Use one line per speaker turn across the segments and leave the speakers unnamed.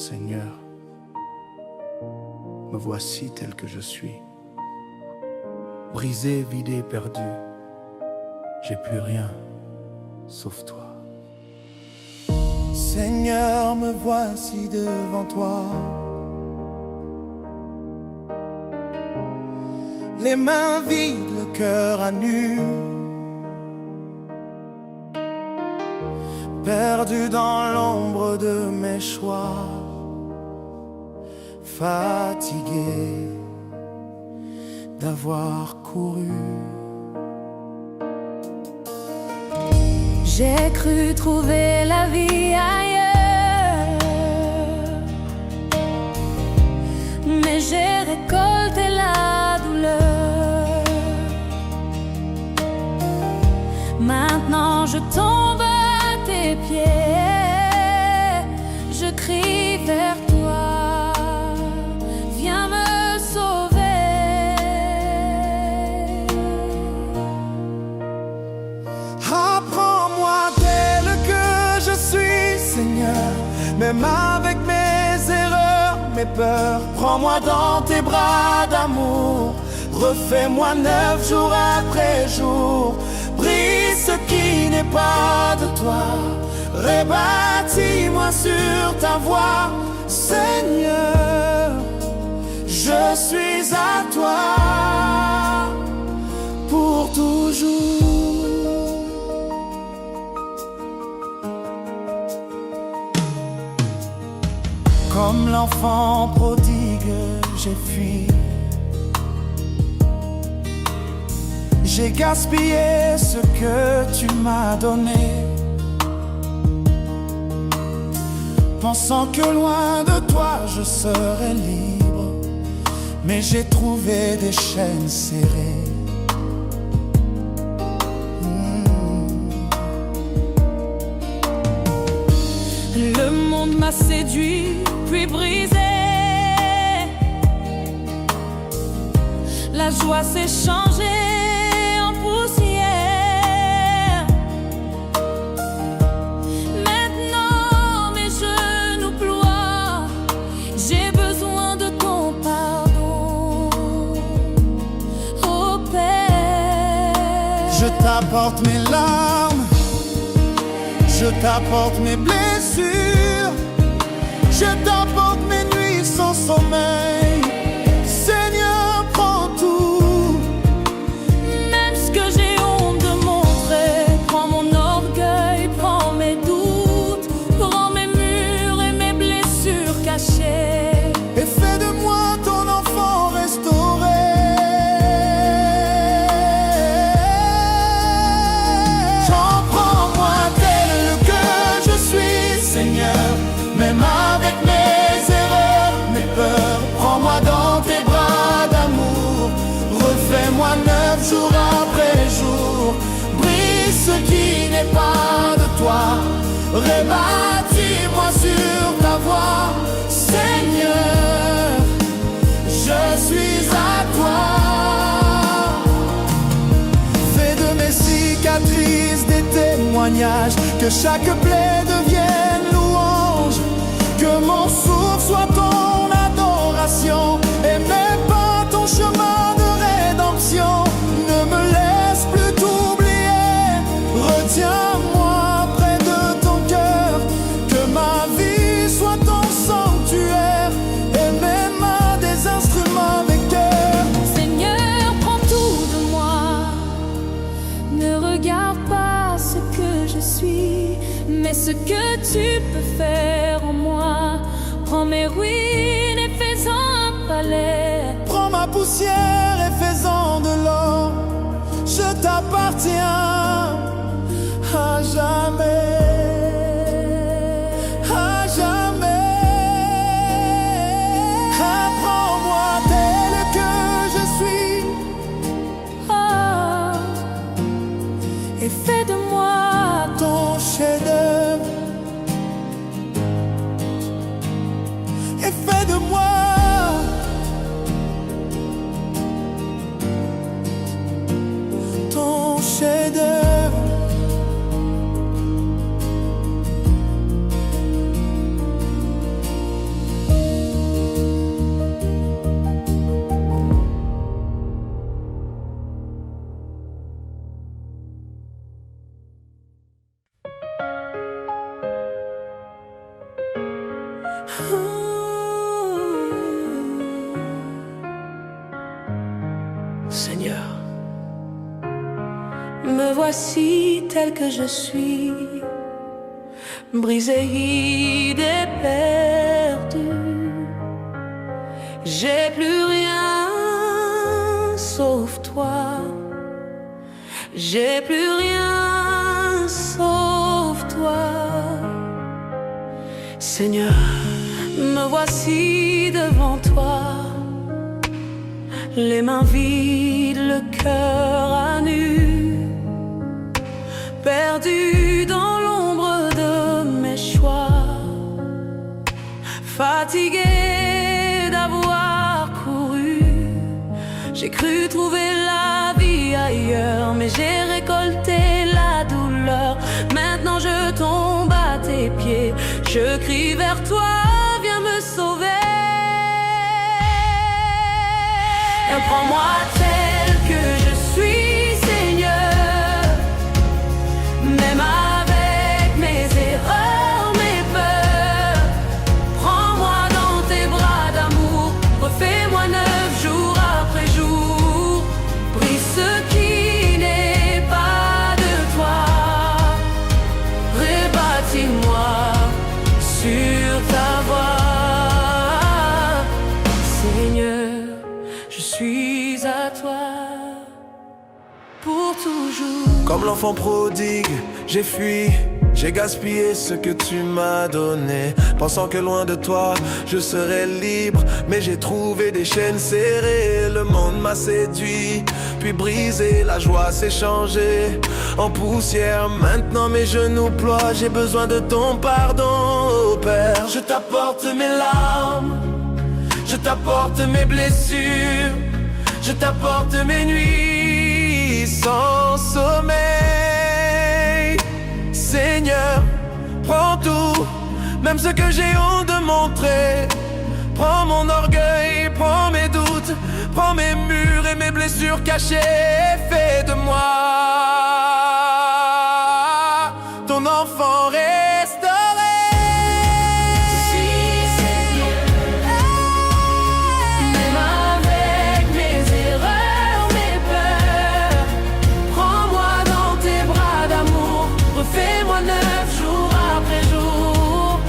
Seigneur, me voici tel que je suis. Brisé, vidé, perdu, j'ai plus rien sauf toi. Seigneur, me voici devant toi, les mains vides, le cœur à nu, perdu dans l'ombre de mes choix, fatigué d'avoir couru.
J'ai cru trouver la vie ailleurs, mais j'ai récolté la douleur. Maintenant je tombe à tes pieds, je crie vers toi, viens me sauver.
Apprends-moi tel que je suis, Seigneur, même avec mes erreurs, mes peurs. Prends-moi dans tes bras d'amour, refais-moi neuf jour après jour. Brise ce qui n'est pas de toi, rebâtis-moi sur ta voie. Seigneur, je suis à toi pour toujours. Comme l'enfant prodigue, j'ai fui. J'ai gaspillé ce que tu m'as donné, pensant que loin de toi je serais libre, mais j'ai trouvé des chaînes serrées.
Le monde m'a séduit, puis brisé. La joie s'est changée en poussière. Maintenant mes genoux ploient, j'ai besoin de ton pardon, ô Père.
Je t'apporte mes larmes, je t'apporte mes blessures, je t'apporte mes nuits sans sommeil. Seigneur, prends tout.
Même ce que j'ai honte de montrer, prends mon orgueil, prends mes doutes, prends mes murs et mes blessures cachées,
Et fais de moi ton enfant restauré. Prends-moi tel que je suis, Seigneur, même avec mes erreurs, mes peurs. Prends-moi dans tes bras d'amour, refais-moi neuf jour après jour. Brise ce qui n'est pas de toi, rebâtis-moi sur ta voie. Seigneur, je suis à toi. Fais de mes cicatrices des témoignages, que chaque plaie devienne louange, que mon souffle soit ton adoration et mes pas ton chemin de rédemption. Ne me laisse plus t'oublier, retiens-moi près de ton cœur, que ma vie soit ton sanctuaire et mes mains des instruments de cœur.
Seigneur, prends tout de moi, ne regarde pas ce que je suis, mais ce que tu peux faire en moi. Prends mes ruines et fais-en un palais.
Prends ma poussière et fais-en de l'or. Je t'appartiens à jamais, à jamais. Apprends-moi tel que je suis,
Oh, et fais de moi
ton chef-d'œuvre. Et fais de moi ton chef-d'œuvre.
Seigneur, me voici tel que je suis, brisé et perdu. J'ai plus rien sauf toi. J'ai plus rien sauf toi. Seigneur, me voici devant toi, les mains vides, le cœur à nu, perdu dans l'ombre de mes choix, fatigué d'avoir couru. J'ai cru trouver la vie ailleurs, mais j'ai récolté la douleur. Maintenant je tombe à tes pieds, je crie vers toi, viens me sauver. Prends-moi tel que je suis, Seigneur, même avec mes erreurs, mes peurs. Prends-moi dans tes bras d'amour, refais-moi neuf jour après jour. Brise ce qui n'est pas de toi, rebâtis-moi sur ta voie. Seigneur, je suis à toi pour toujours.
Comme l'enfant prodigue, j'ai fui, j'ai gaspillé ce que tu m'as donné, pensant que loin de toi, je serais libre. Mais j'ai trouvé des chaînes serrées, le monde m'a séduit, puis brisé, la joie s'est changée en poussière. Maintenant mes genoux ploient, j'ai besoin de ton pardon, oh Père. Je t'apporte mes larmes, je t'apporte mes blessures, je t'apporte mes nuits sans sommeil. Seigneur, prends tout, même ce que j'ai honte de montrer. Prends mon orgueil, prends mes doutes, prends mes murs et mes blessures cachées. Fais de moi ton enfant restauré.
Fais-moi neuf jour après jour.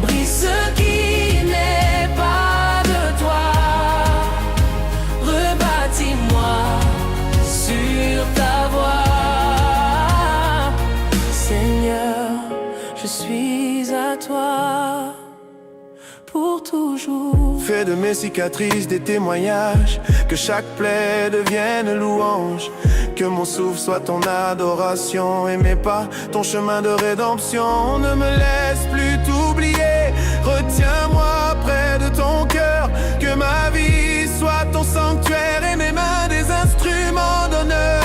Brise ce qui n'est pas de toi, rebâtis-moi sur ta voie. Seigneur, je suis à toi pour toujours.
Fais de mes cicatrices des témoignages, que chaque plaie devienne louange, que mon souffle soit ton adoration et mes pas ton chemin de rédemption. Ne me laisse plus t'oublier, retiens-moi près de ton cœur, que ma vie soit ton sanctuaire et mes mains des instruments d'honneur.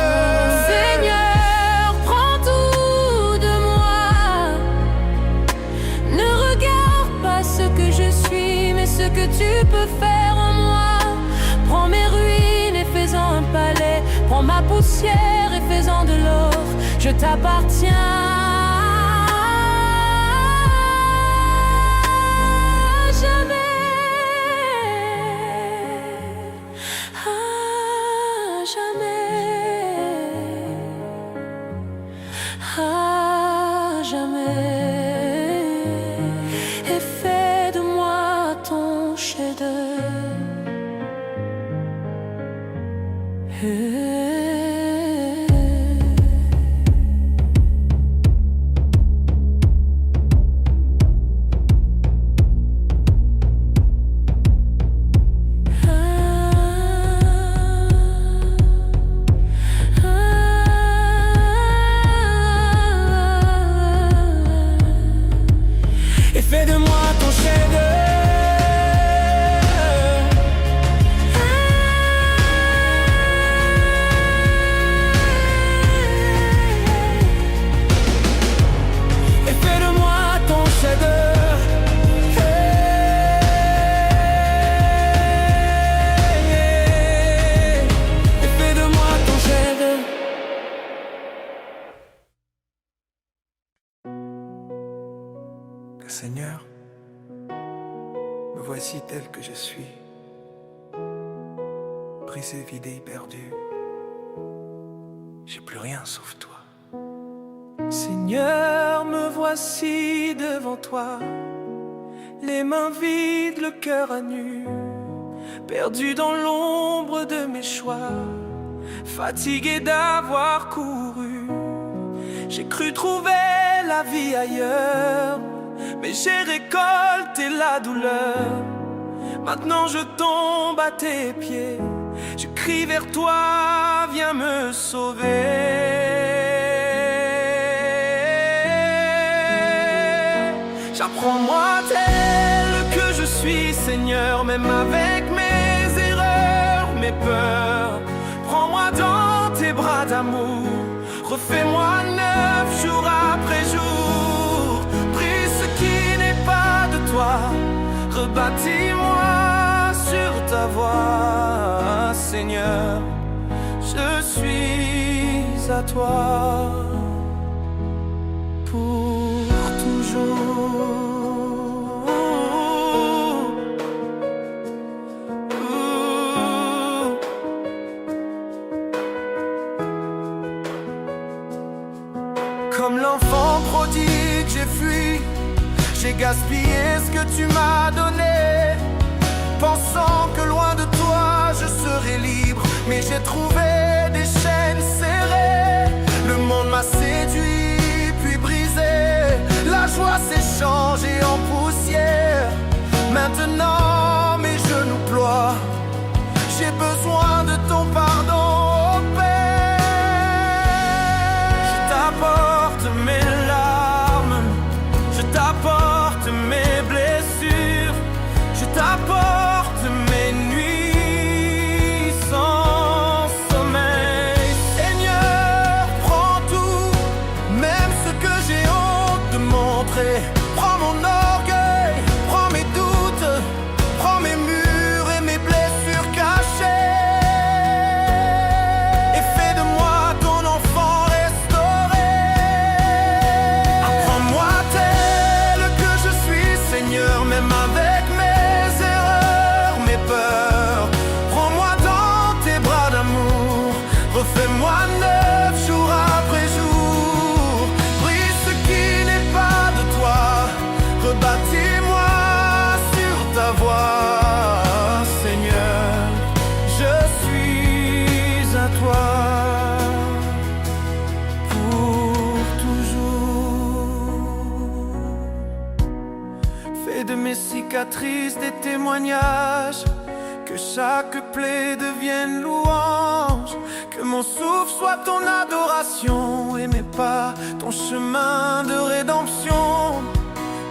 Seigneur, prends tout de moi, ne regarde pas ce que je suis, mais ce que tu peux faire en moi. Prends mes ruines et fais-en un palais, prends ma poussière et fais-en de l'or. Je t'appartiens. À jamais, et fais de moi ton chef-d'œuvre.
Fais de moi ton chef-d'œuvre. Et fais de moi ton chef-d'œuvre. Et fais de moi ton chef-d'œuvre. Seigneur, voici tel que je suis, brisé, vidé, perdu. J'ai plus rien sauf toi. Seigneur, me voici devant toi, les mains vides, le cœur à nu, perdu dans l'ombre de mes choix, fatigué d'avoir couru. J'ai cru trouver la vie ailleurs, mais j'ai récolté la douleur. Maintenant je tombe à tes pieds, je crie vers toi, viens me sauver. J'apprends-moi tel que je suis, Seigneur, même avec mes erreurs, mes peurs. Prends-moi dans tes bras d'amour, refais-moi neuf jour après jour. Brise ce qui n'est pas de toi, rebâtis-moi sur ta voie. Seigneur, je suis à toi pour toujours. Comme l'enfant prodigue, j'ai fui, j'ai gaspillé ce que tu m'as donné, pensant que loin de toi je serais libre. Mais j'ai trouvé des chaînes serrées, le monde m'a séduit puis brisé. La joie s'est changée en poussière, maintenant mes genoux ploient. J'ai besoin de ton pardon, oh Père. Je t'apporte mes larmes, je t'apporte mes blessures, je t'apporte mes nuits sans sommeil. Seigneur, prends tout, même ce que j'ai honte de montrer. Prends mon orgueil, prends mes doutes, prends mes murs et mes blessures cachées, et fais de moi ton enfant restauré. Apprends-moi tel que je suis, Seigneur, même avec mes erreurs, mes peurs. Prends-moi dans tes bras d'amour, refais-moi neuf jour après jour. Brise ce qui n'est pas de toi, rebâtis-moi sur ta voie. Seigneur, je suis à toi pour toujours. Fais de mes cicatrices des témoignages, que chaque plaie devienne louange, que mon souffle soit ton adoration et mes pas ton chemin de rédemption.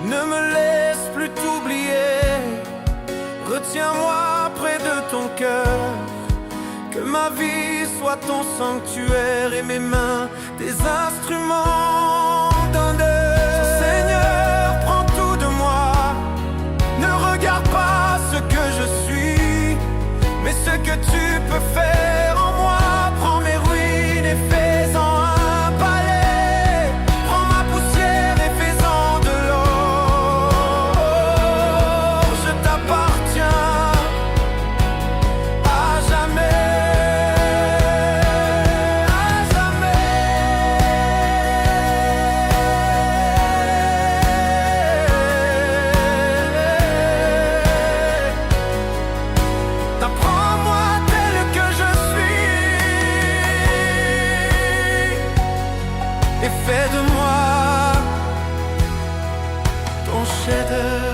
Ne me laisse plus t'oublier, retiens-moi près de ton cœur, que ma vie soit ton sanctuaire et mes mains des instruments d'un deuil. Seigneur, prends tout de moi, ne regarde pas ce que je suis, mais ce que tu peux faire en moi. Prends mes ruines et fais-en un palais, prends ma poussière et fais-en de l'or. Je t'appartiens à jamais, à jamais. Apprends-moi tel que je suis, et fais de moi ton chef-d'œuvre.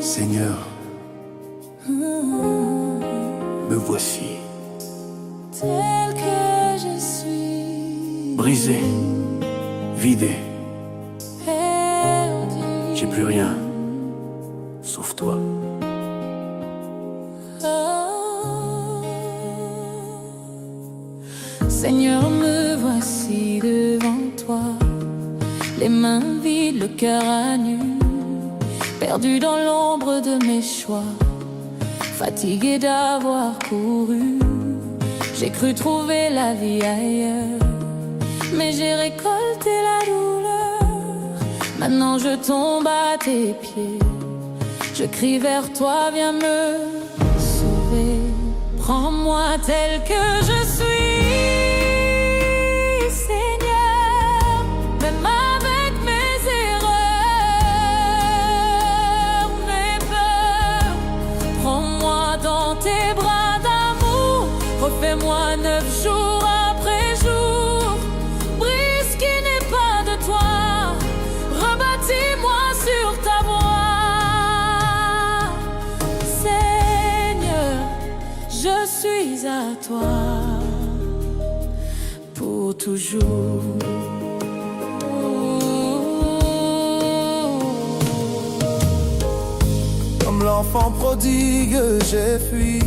Seigneur, me voici,
tel que je suis,
brisé, vidé.
perdu.
J'ai plus rien, sauf toi.
Seigneur, me les mains vides, le cœur à nu, perdu dans l'ombre de mes choix, fatigué d'avoir couru. J'ai cru trouver la vie ailleurs, mais j'ai récolté la douleur. Maintenant je tombe à tes pieds, je crie vers toi, viens me sauver. Prends-moi tel que je suis, Seigneur, même avec mes erreurs, mes peurs. Prends-moi dans tes bras d'amour, refais-moi 9 jours après jour. Brise ce qui n'est pas de toi, rebâtis-moi sur ta voie. Seigneur, je suis à toi pour toujours.
Comme l'enfant prodigue, j'ai fui,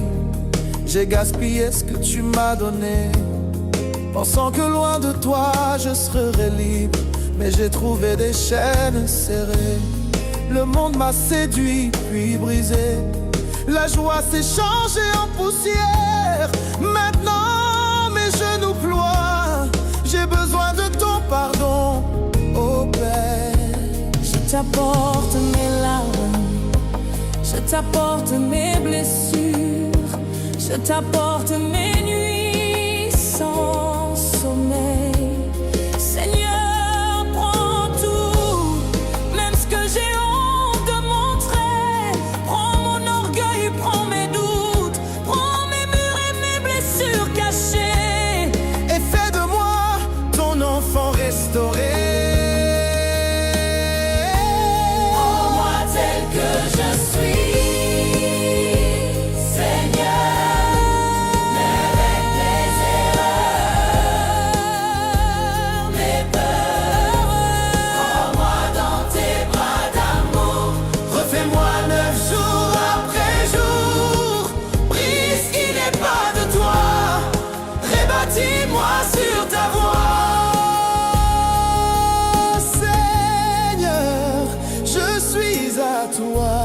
j'ai gaspillé ce que tu m'as donné, pensant que loin de toi je serais libre, mais j'ai trouvé des chaînes serrées. Le monde m'a séduit puis brisé, la joie s'est changée en poussière. Maintenant mes genoux ploient, j'ai besoin de ton pardon, ô Père.
Je t'apporte mes larmes, je t'apporte mes blessures, je t'apporte mes nuits sans sommeil. Seigneur, prends tout, même ce que j'ai honte de montrer. Prends mon orgueil, prends mes doutes, prends mes murs et mes blessures cachées,
et fais de moi ton enfant restauré.
Prends-moi tel que je suis,
dis-moi sur ta voie. Seigneur, je suis à toi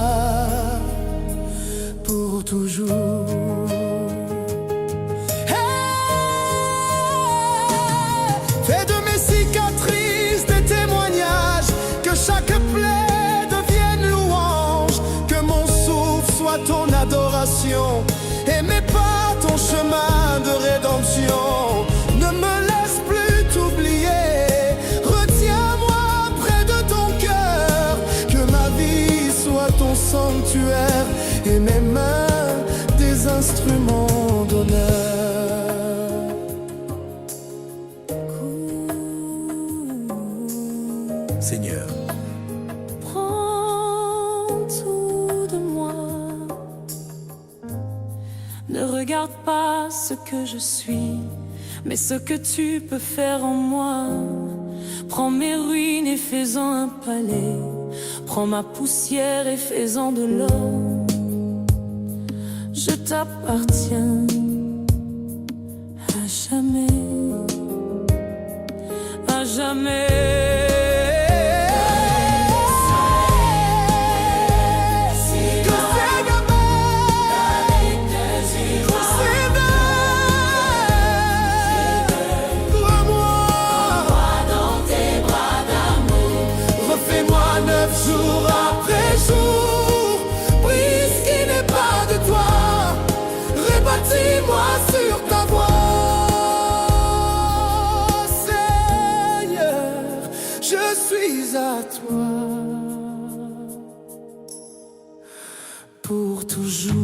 pour toujours. Hey, fais de mes cicatrices des témoignages, que chaque plaie devienne louange, que mon souffle soit ton adoration et mes pas ton chemin de rédemption. Ne me laisse plus t'oublier, retiens-moi près de ton cœur, que ma vie soit ton sanctuaire et mes mains des instruments d'honneur. Seigneur,
prends tout de moi. Ne regarde pas ce que je suis, mais ce que tu peux faire en moi. Prends mes ruines et fais-en un palais, prends ma poussière et fais-en de l'or. Je t'appartiens à jamais, à jamais.
Jour après jour, brise ce qui n'est pas de toi, rebâtis-moi sur ta voie. Seigneur, je suis à toi pour toujours.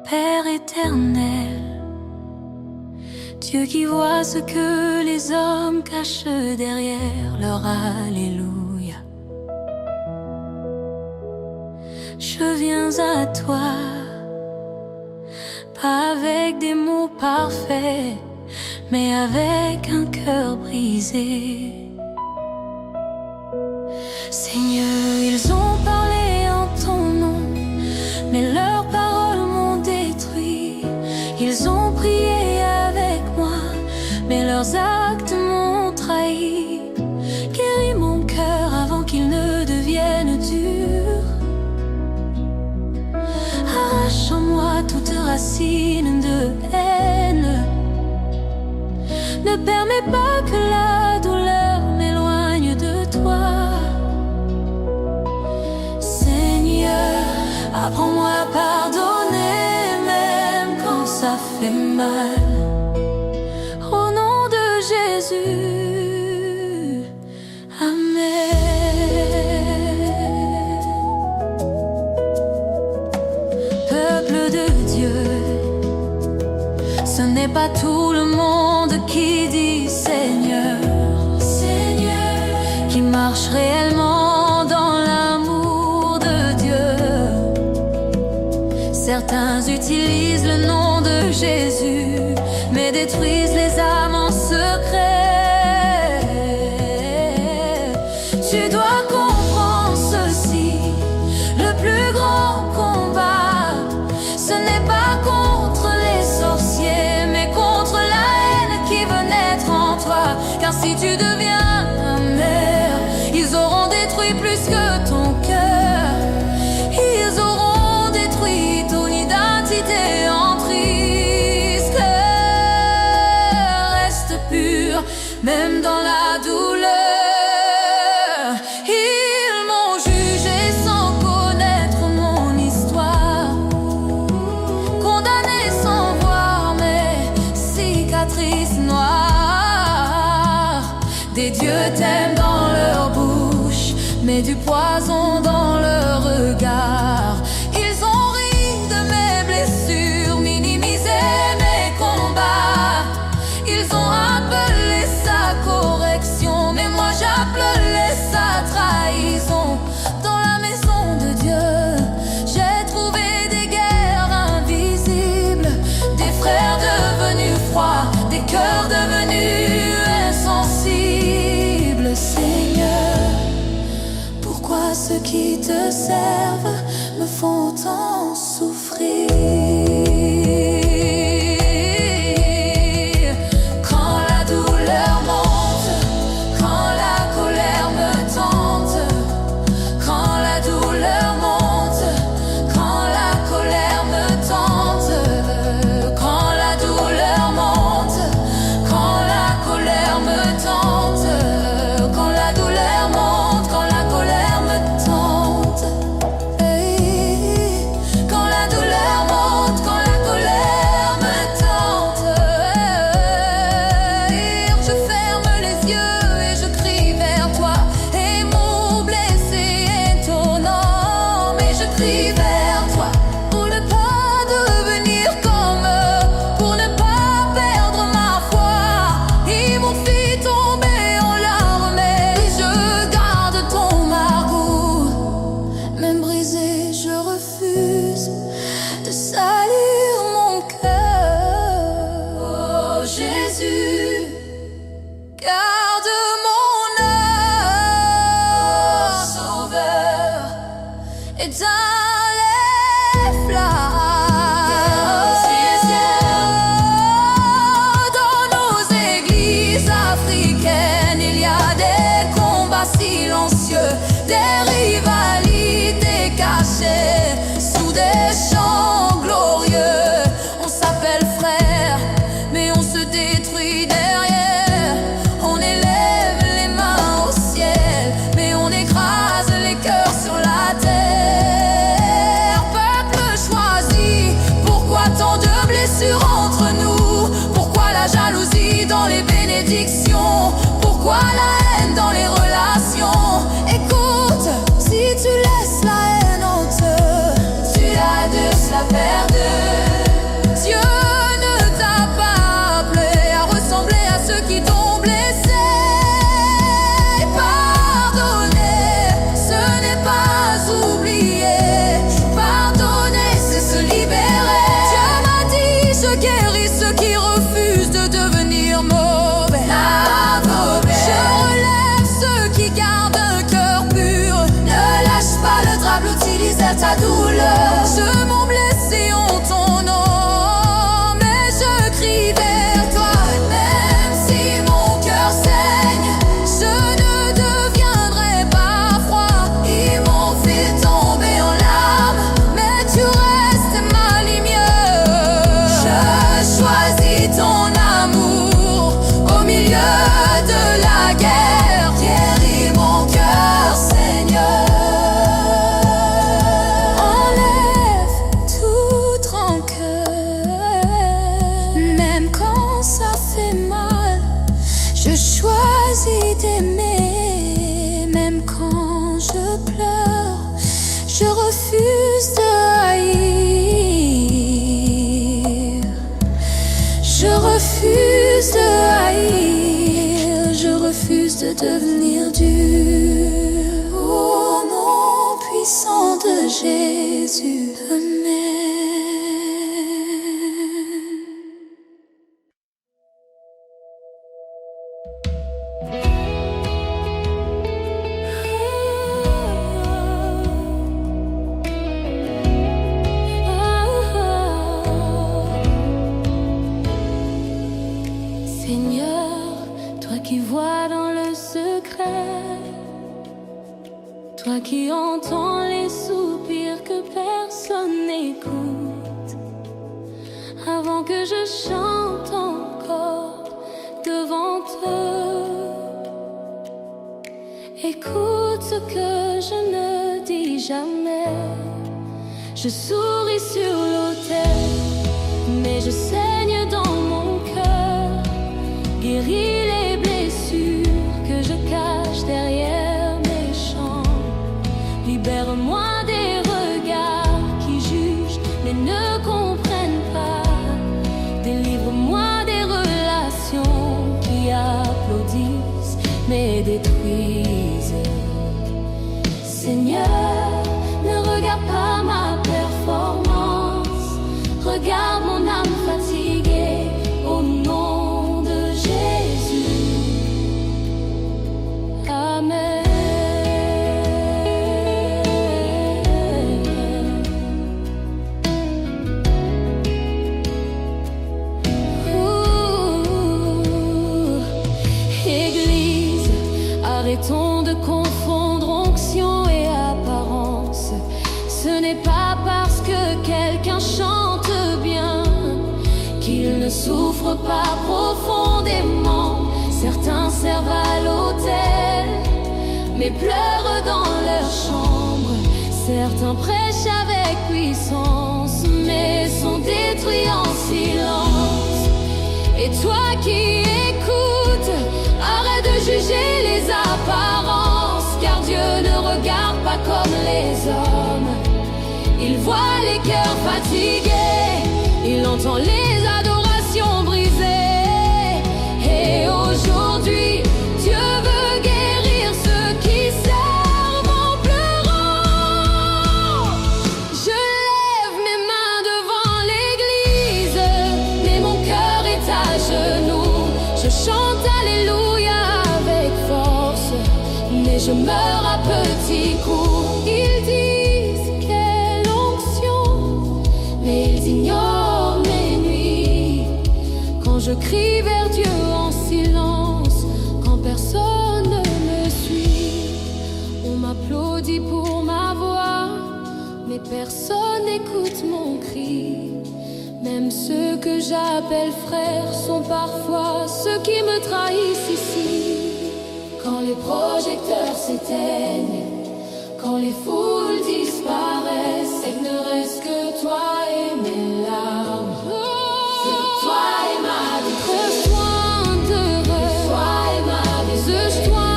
Père éternel, Dieu qui voit ce que les hommes cachent derrière leur alléluia. Je viens à toi avec des mots parfaits, mais avec un cœur brisé. Seigneur, ils ont parlé en ton nom, mais leurs paroles m'ont détruit. Ils ont prié avec moi, mais leurs actes m'ont trahi. Guéris mon cœur avant qu'il ne devienne dur. Arrache en moi toute racine de haine. Ne permets pas que la douleur m'éloigne de toi. Seigneur, apprends-moi à pardonner même quand ça fait mal. Au nom de Jésus, Amen. Peuple de Dieu, ce n'est pas tout le monde qui dit Seigneur, Seigneur, qui marche réellement dans l'amour de Dieu. Certains utilisent le nom de Jésus, mais détruisent les âmes en secret. Tu dois comprendre ceci, le plus grand combat, ce n'est pas contre les sorciers, mais contre la haine qui veut naître en toi. Car si tu deviens amer, ils auront détruit plus que ton cœur. Ils auront détruit ton identité en triste. Reste pur, même dans la douleur. Ils m'ont jugé sans connaître mon histoire, condamné sans voir mes cicatrices noires. Des dieux t'aiment dans leur bouche, mais du poison dans leur regard. Ils ont ri de mes blessures, minimisé mes combats. Ils ont appelé ça correction, mais moi j'appelais ça trahison. Dans la maison de Dieu, j'ai trouvé des guerres invisibles, des frères devenus froids, des cœurs devenus insensibles. Seigneur, pourquoi ceux qui te servent me font tant souffrir? Quand la douleur monte, quand la colère me tente, quand la douleur monte, quand la colère me tente, quand la douleur monte, quand la colère me tente, quand la douleur monte, quand la colère me tente. Hey, quand la douleur monte, quand la colère me tente, je ferme les yeux et je crie vers toi. Et mon blessé est étonnant, mais je crie vers toi pour ne pas devenir comme eux, pour ne pas perdre ma foi. Ils m'ont fait tomber en larmes, mais je garde ton margot. Même brisé, je refuse de salir mon cœur. Oh Jésus, garde mon âme, Sauveur, éteins les flammes. Dans nos églises africaines, il y a des combats silencieux, des rivalités cachées sous des chants glorieux. On s'appelle frères, mais on se détruit derrière. On élève les mains au ciel, mais on écrase les cœurs sur la terre. Peuple choisi, pourquoi tant de blessures entre nous? Pourquoi la jalousie dans les bénédictions? Pourquoi la haine dans les relations? Écoute, si tu laisses la haine en te la douleur. Je m'en blessé en ton nom, mais je crie vers toi. Même si mon cœur saigne, je ne deviendrai pas froid. Ils m'ont fait tomber en larmes, mais tu restes ma lumière. Je choisis ton amour au milieu de la guerre. Guéris mon cœur, Seigneur. Enlève toute rancœur, même quand ça fait mal. Je choisis d'aimer, même quand je pleure. Je refuse de haïr. Je refuse de haïr. Je refuse de devenir dur. Au nom puissant de Jésus, Amen. Seigneur, toi qui vois dans le secret, toi qui entends les soupirs que personne n'écoute, avant que je chante encore devant eux, écoute ce que je ne dis jamais. Je souris sur l'autel, mais je saigne dans mon cœur. Guéris les blessures que je cache derrière mes chants. Libère-moi des regards qui jugent mais ne comprennent pas. Délivre-moi des relations qui applaudissent mais détruisent. Seigneur, ne regarde pas ma performance. Regarde mon âme fatiguée au nom de Jésus. Amen. Église, arrêtons de confondre onction et apparence. Ce n'est pas parce que quelqu'un chante bien qu'il ne souffre pas profondément. Certains servent à l'autel, mais pleurent dans leur chambre. Certains prêchent avec puissance, mais sont détruits en silence. Et toi qui écoutes, arrête de juger les apparences, car Dieu ne regarde pas comme les hommes. Il voit les cœurs fatigués, il entend les adorations brisées. Et aujourd'hui, Dieu veut guérir ceux qui servent en pleurant. Je lève mes mains devant l'église, mais mon cœur est à genoux. Je chante Alléluia avec force, mais je meurs à petits coups. Ils disent quelle onction, mais ils ignorent mes nuits. Quand je crie vers Dieu en silence, quand personne ne me suit, on m'applaudit pour ma voix, mais personne n'écoute mon cri. Même ceux que j'appelle frères sont parfois ceux qui me trahissent ici. Quand les projecteurs s'éteignent, quand les foules disparaissent, et qu'il ne reste que toi et mes larmes, que toi et ma vie. Creuse-toi devant, exige-toi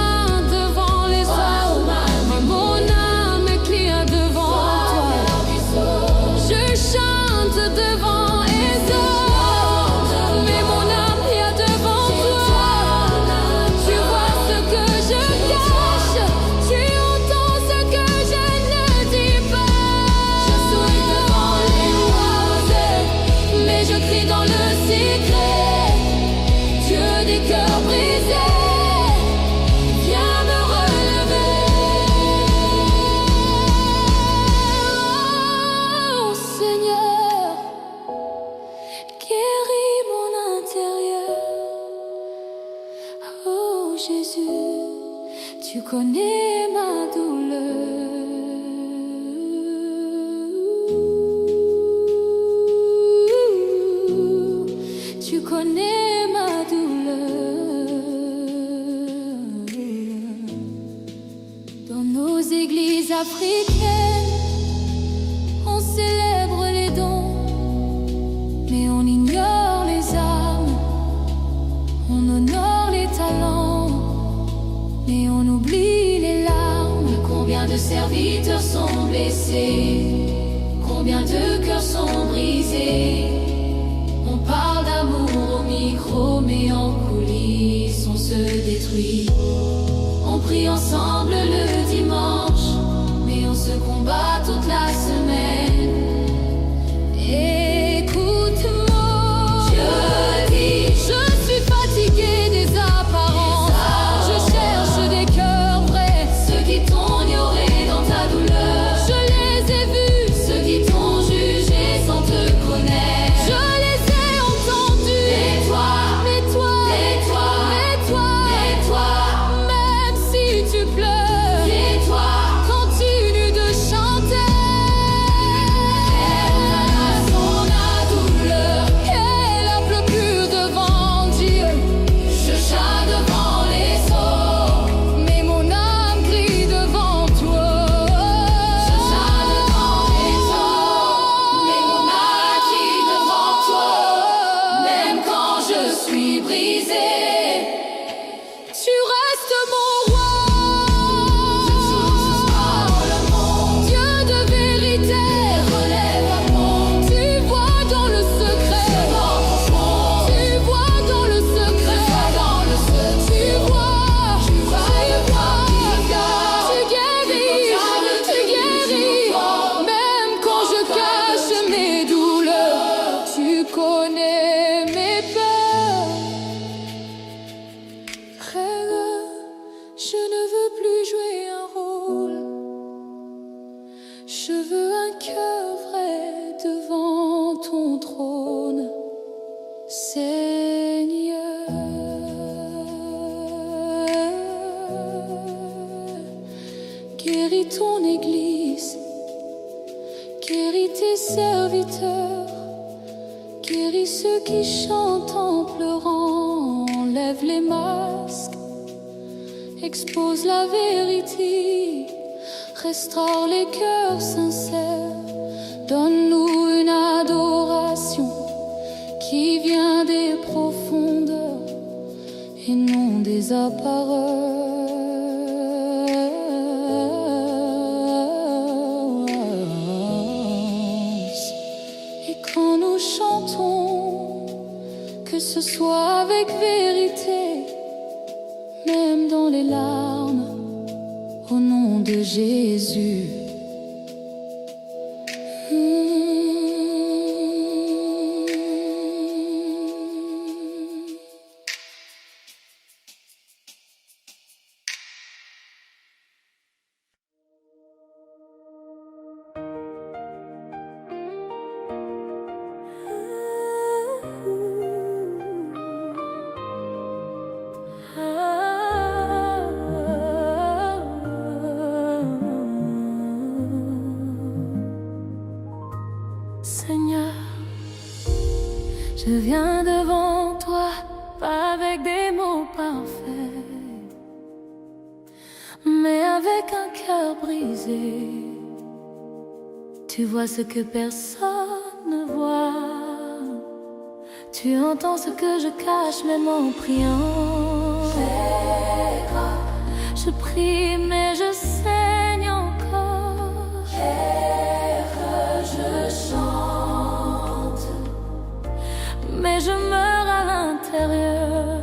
devant les hommes, mais mon âme crie devant toi. Je chante devant les hommes, mais mon âme crie devant toi. Tu vois ce que je cache, tu entends ce que je églises africaines, on célèbre les dons, mais on ignore les âmes. On honore les talents, mais on oublie les larmes. Combien de serviteurs sont blessés, combien de cœurs sont brisés. On parle d'amour au micro, mais en coulisses on se détruit. On prie ensemble le dimanche, mais on se combat toute la semaine. Écoute-moi, Dieu dit, je suis fatigué des apparences. Je cherche des cœurs vrais, ceux qui t'ont ignoré dans ta douleur. Je les ai vus, ceux qui t'ont jugé sans te connaître. Je les ai entendus. Et toi, mais toi, et toi, mais toi, et toi, même si tu pleures, et toi, continue de chanter. Elle son douleur, elle a pleuré devant Dieu. Je chante devant les eaux, mais mon âme crie devant toi. Je chante devant les eaux, mais mon âme crie devant toi. Même quand je suis brisée, tu restes mon roi. Dieu de vérité, relève un monde. Tu vois dans le secret, tu vois dans le secret, tu vois, tu guéris, même quand je cache mes douleurs. Tu connais mes peurs. Frère, je ne veux plus jouer un rôle. Je veux un cœur vrai devant ton trône, Seigneur. Guéris ton Église, guéris tes serviteurs, guéris ceux qui chantent en pleurant. Enlève les masques, expose la vérité, restaure les cœurs sincères. Donne-nous une adoration qui vient des profondeurs et non des apparences. Et quand nous chantons, que ce soit avec vérité, même dans les larmes, au nom de Jésus. Seigneur, je viens devant toi, pas avec des mots parfaits, mais avec un cœur brisé. Tu vois ce que personne ne voit, tu entends ce que je cache même en priant. Je prie mais je saigne encore. Je chante, mais je meurs à l'intérieur.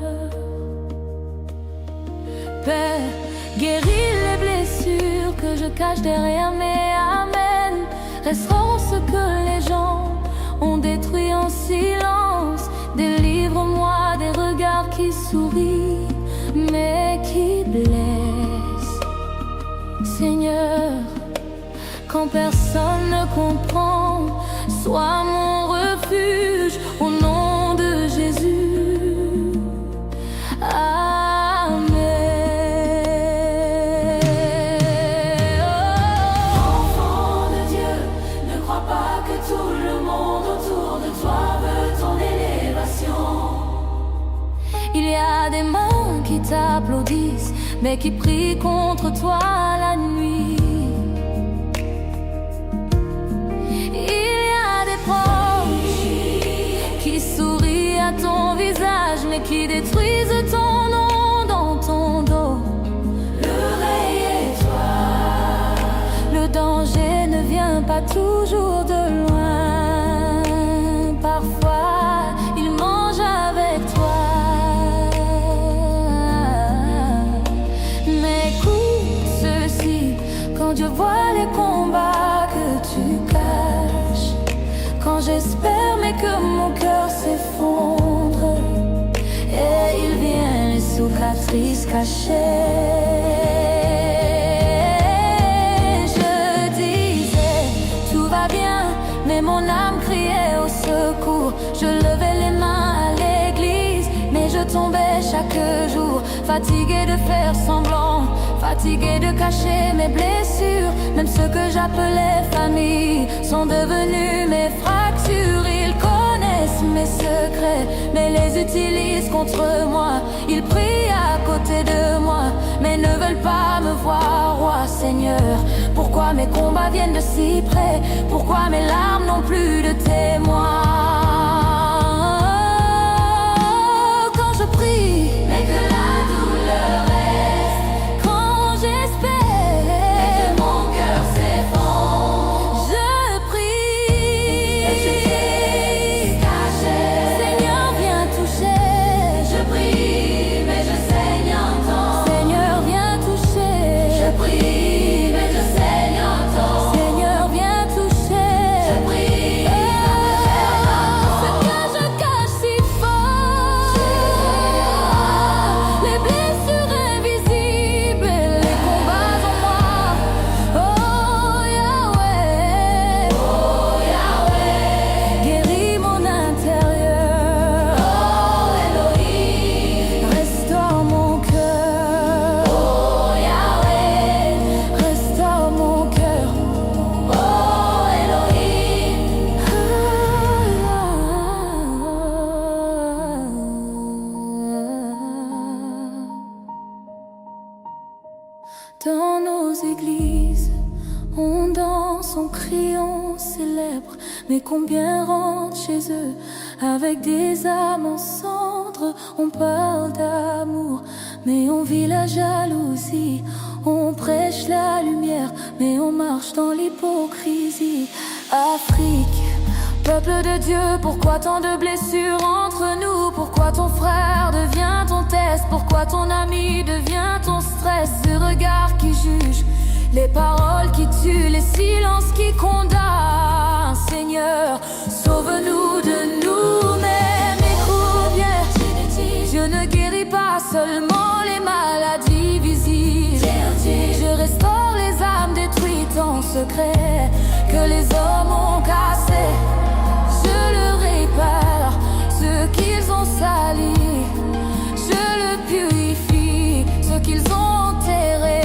Père, guéris les blessures que je cache derrière mes amens. Restaure ce que les gens ont détruit en silence. Délivre-moi des regards qui sourient, mais qui blessent. Seigneur, quand personne ne comprend, sois mon refuge au nom de Jésus. Amen. Enfant de Dieu, ne crois pas que tout le monde autour de toi veut ton élévation. Il y a des mains qui t'applaudissent, mais qui prient contre toi la nuit. je vois les combats que tu caches. Quand j'espère mais que mon cœur s'effondre, et il vient les cicatrices cachées. Je disais tout va bien, mais mon âme criait au secours. Je levais les mains à l'église, mais je tombais chaque jour. Fatiguée de faire semblant, fatiguée de cacher mes blessures. Même ceux que j'appelais famille sont devenus mes fractures. Ils connaissent mes secrets, mais les utilisent contre moi. Ils prient à côté de moi, mais ne veulent pas me voir roi. Seigneur, pourquoi mes combats viennent de si près? Pourquoi mes larmes n'ont plus de témoins? Quand je prie, mais que la douleur reste. Quand j'espère, mais que mon cœur s'effondre. Je prie, et je sais cacher. Seigneur, viens toucher. Je prie, mais je saigne en temps. Seigneur, viens toucher. Je prie, mais je saigne en temps. Seigneur, viens toucher. Je prie, ce que je cache si fort. Les blessures invisibles, les combats en moi. Oh Yahweh, guéris mon intérieur. Oh Elohim, restaure mon cœur. Oh Yahweh, restaure mon cœur. Oh Elohim. Dans nos églises, on danse, on crie, on célèbre. Mais combien rentrent chez eux avec des âmes en cendres? On parle d'amour, mais on vit la jalousie. On prêche la lumière, mais on marche dans l'hypocrisie. Afrique, peuple de Dieu, pourquoi tant de blessures entre nous? Pourquoi ton frère devient ton test? Pourquoi ton ami devient ton stress? Ce regard qui juge, les paroles qui tuent, les silences qui condamnent. Seigneur, sauve-nous de nous-mêmes. Écoute bien, Dieu ne guérit pas seulement les maladies visibles. Je restaure les âmes détruites en secret que les hommes ont cassées. Je le répare, ce qu'ils ont sali. Je le purifie, ce qu'ils ont enterré.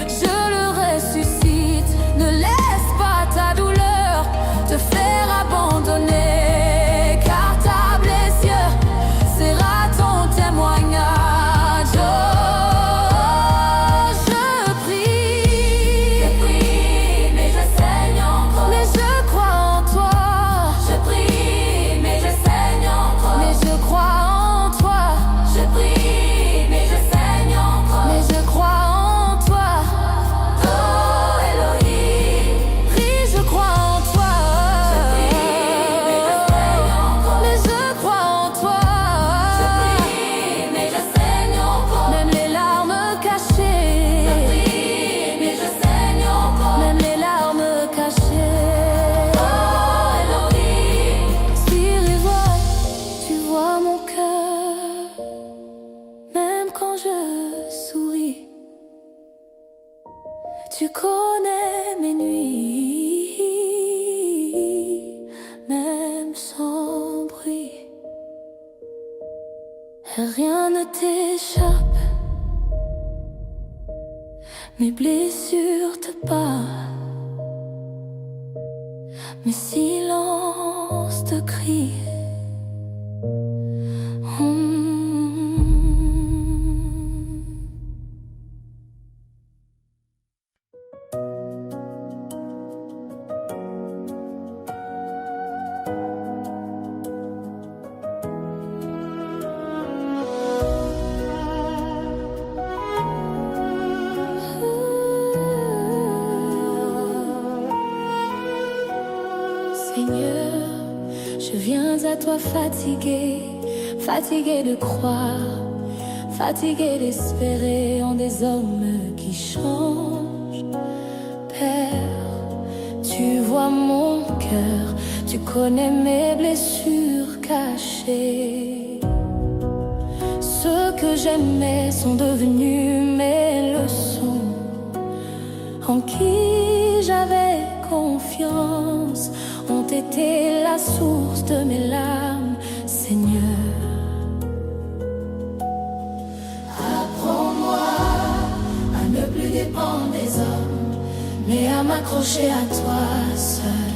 Je le ressuscite. Ne laisse pas ta douleur te faire abandonner, car ta blessure sera ton témoignage. Oh, je prie, mais je saigne encore. Mais je crois en toi. Je prie, mais je saigne encore. Mais je crois en toi. Je prie, mais je saigne encore. Mais je crois en toi. Oh Elohim, prie, je crois en toi. Je prie, mais je saigne encore. Mais je crois en toi. Je prie, mais je saigne encore. Même les larmes cachées. Je prie, mais je saigne encore. Même les larmes cachées. Oh Elohim, Spirit, tu vois mon cœur. Même quand je souris, tu connais mes nuits, même sans bruit. Rien ne t'échappe, mes blessures te parlent, mes silences te crient. Seigneur, je viens à toi fatigué, fatigué de croire, fatigué d'espérer en des hommes qui changent. Père, tu vois mon cœur, tu connais mes blessures cachées. Ceux que j'aimais sont devenus mes leçons, en qui j'avais confiance, ont été la source de mes larmes, Seigneur. Apprends-moi à ne plus dépendre des hommes, mais à m'accrocher à toi seul.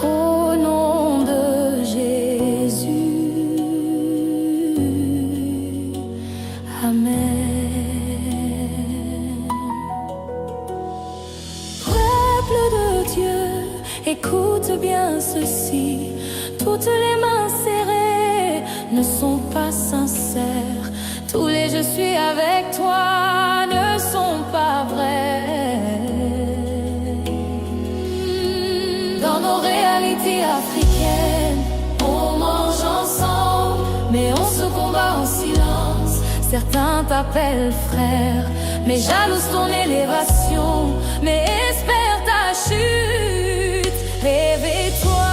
Au nom de Jésus, Amen. Peuple de Dieu, écoute bien ceci. Toutes les mains serrées ne sont pas sincères. Tous les je suis avec toi ne sont pas vrais. Dans nos réalités africaines, on mange ensemble, mais on se combat en silence. Certains t'appellent frère, mais jalousent ton élévation, mais espèrent ta chute. Réveille-toi.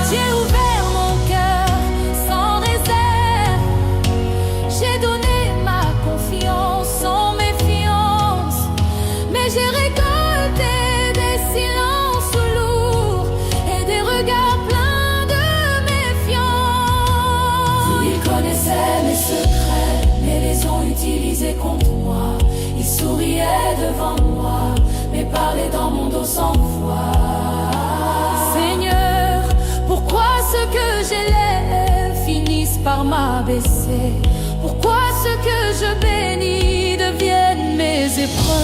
J'ai ouvert mon cœur sans réserve. J'ai donné ma confiance sans méfiance. Mais j'ai récolté des silences lourds et des regards pleins de méfiance. Ils connaissaient mes secrets, mais les ont utilisés contre moi. Ils souriaient devant moi, mais parlaient dans mon dos sans foi. Seigneur, pourquoi ceux que j'élève finissent par m'abaisser? Pourquoi ceux que je bénis deviennent mes épreuves?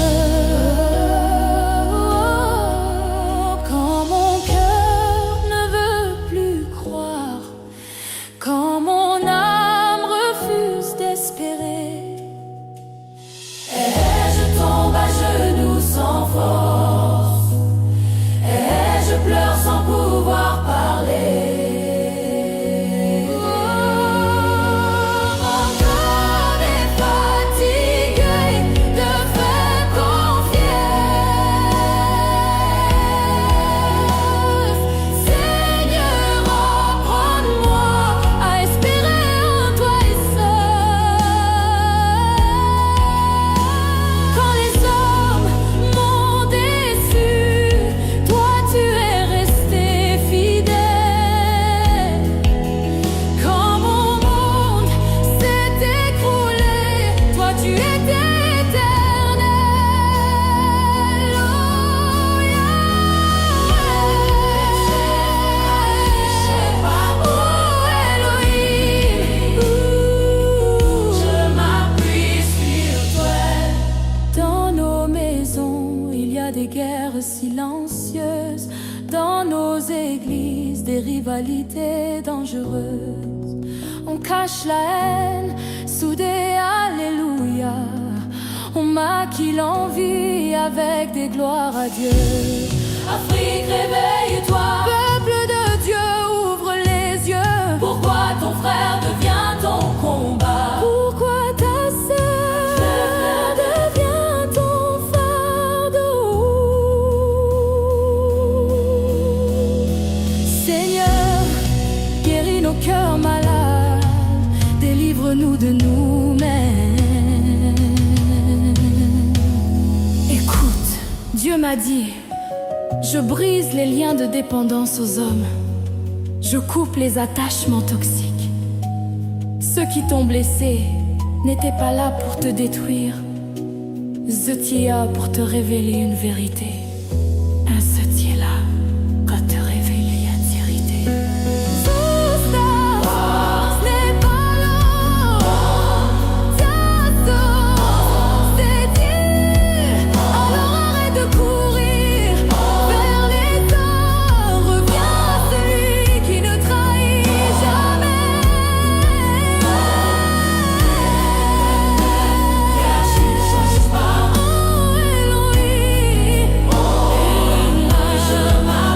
Quand mon cœur ne veut plus croire, quand mon âme refuse d'espérer, et je tombe à genoux sans force, et je pleure sans pouvoir parler. Mon corps est fatigué de faire confiance. Seigneur, apprends-moi à espérer en toi et seul. Quand les hommes m'ont déçu, toi tu es resté fidèle. Quand mon monde s'est écroulé, toi tu étais éternel. Oh Elohim, je m'appuie sur toi. Dans nos maisons, il y a des guerres silencieuses. Dans nos églises, des rivalités dangereuses. On cache la haine, soudée, alléluia. On maquille l'envie avec des gloires à Dieu. Afrique, réveille-toi. Peuple de Dieu, ouvre les yeux. Pourquoi ton frère devient ton combat? Pourquoi ta sœur devient ton fardeau? Seigneur, guéris nos cœurs malades, délivre-nous de nous-mêmes. Écoute, Dieu m'a dit, je brise les liens de dépendance aux hommes. Je coupe les attachements toxiques. Ceux qui t'ont blessé n'étaient pas là pour te détruire. Zotia pour te révéler une vérité. Un Zotia pour te révéler une vérité. Alors arrête de courir vers les hommes. Reviens à celui qui ne trahit jamais. Car tu ne changes pas. Oh Elohim, je m'arrête.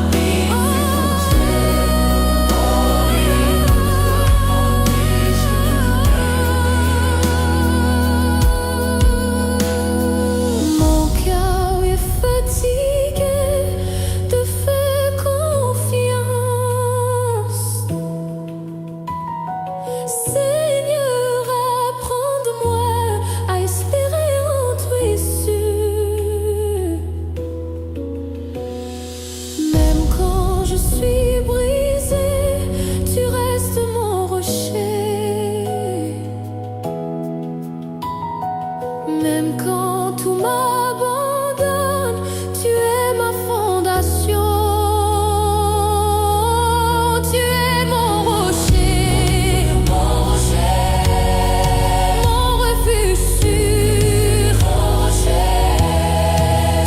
Même quand tout m'abandonne, tu es ma fondation. Tu es mon rocher, mon refuge sûr.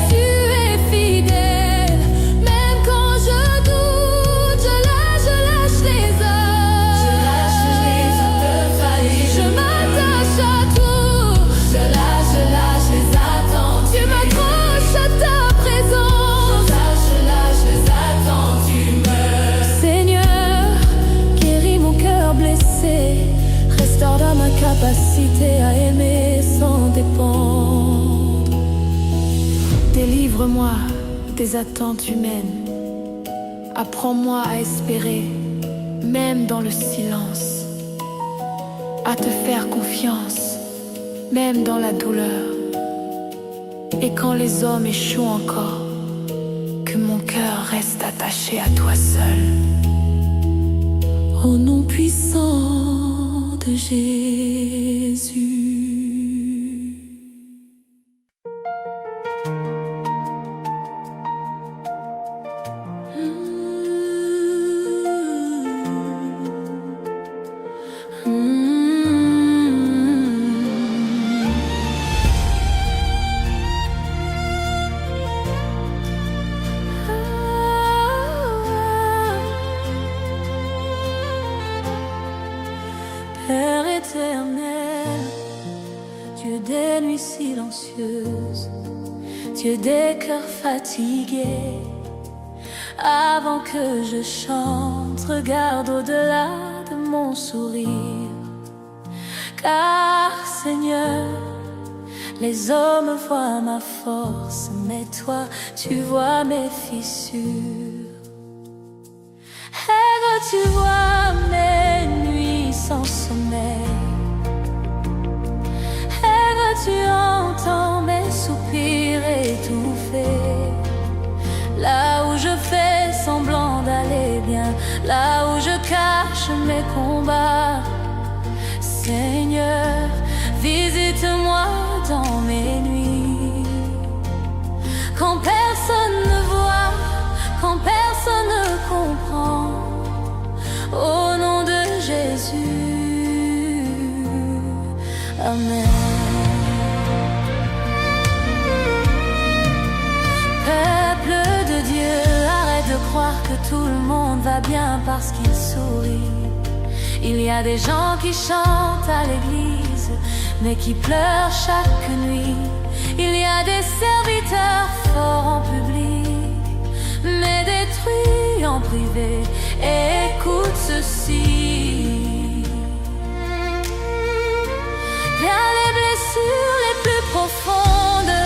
Tu es fidèle, même quand je doute, je lâche les heures. de faillir. Je m'attache à tout, je lâche les attentes. Tu m'accroches à ta présence. Je lâche les attentes, tu meurs. Seigneur, guéris mon cœur blessé, restaure dans ma capacité à aimer sans dépendre. Délivre-moi des attentes humaines. Apprends-moi à espérer, même dans le silence. À te faire confiance, même dans la douleur. Et quand les hommes échouent encore, que mon cœur reste attaché à toi seul. Au nom puissant de Jésus. Père éternel, Dieu des nuits silencieuses, Dieu des cœurs fatigués, avant que je chante, regarde au-delà de mon sourire. Car Seigneur, les hommes voient ma force, mais toi, tu vois mes fissures. Et tu vois mes nuits sans sommeil. Et tu entends mes soupirs étouffés. Là où je fais semblant d'aller bien, là où je cache mes combats. Seigneur, visite-moi dans mes nuits. Quand personne ne voit, quand personne ne comprend. Au nom de Jésus, Amen. Peuple de Dieu, arrête de croire que tout le monde va bien parce qu'il sourit. Il y a des gens qui chantent à l'église, mais qui pleurent chaque nuit. Il y a des serviteurs forts en public, mais détruits en privé. Écoute ceci. Bien les blessures les plus profondes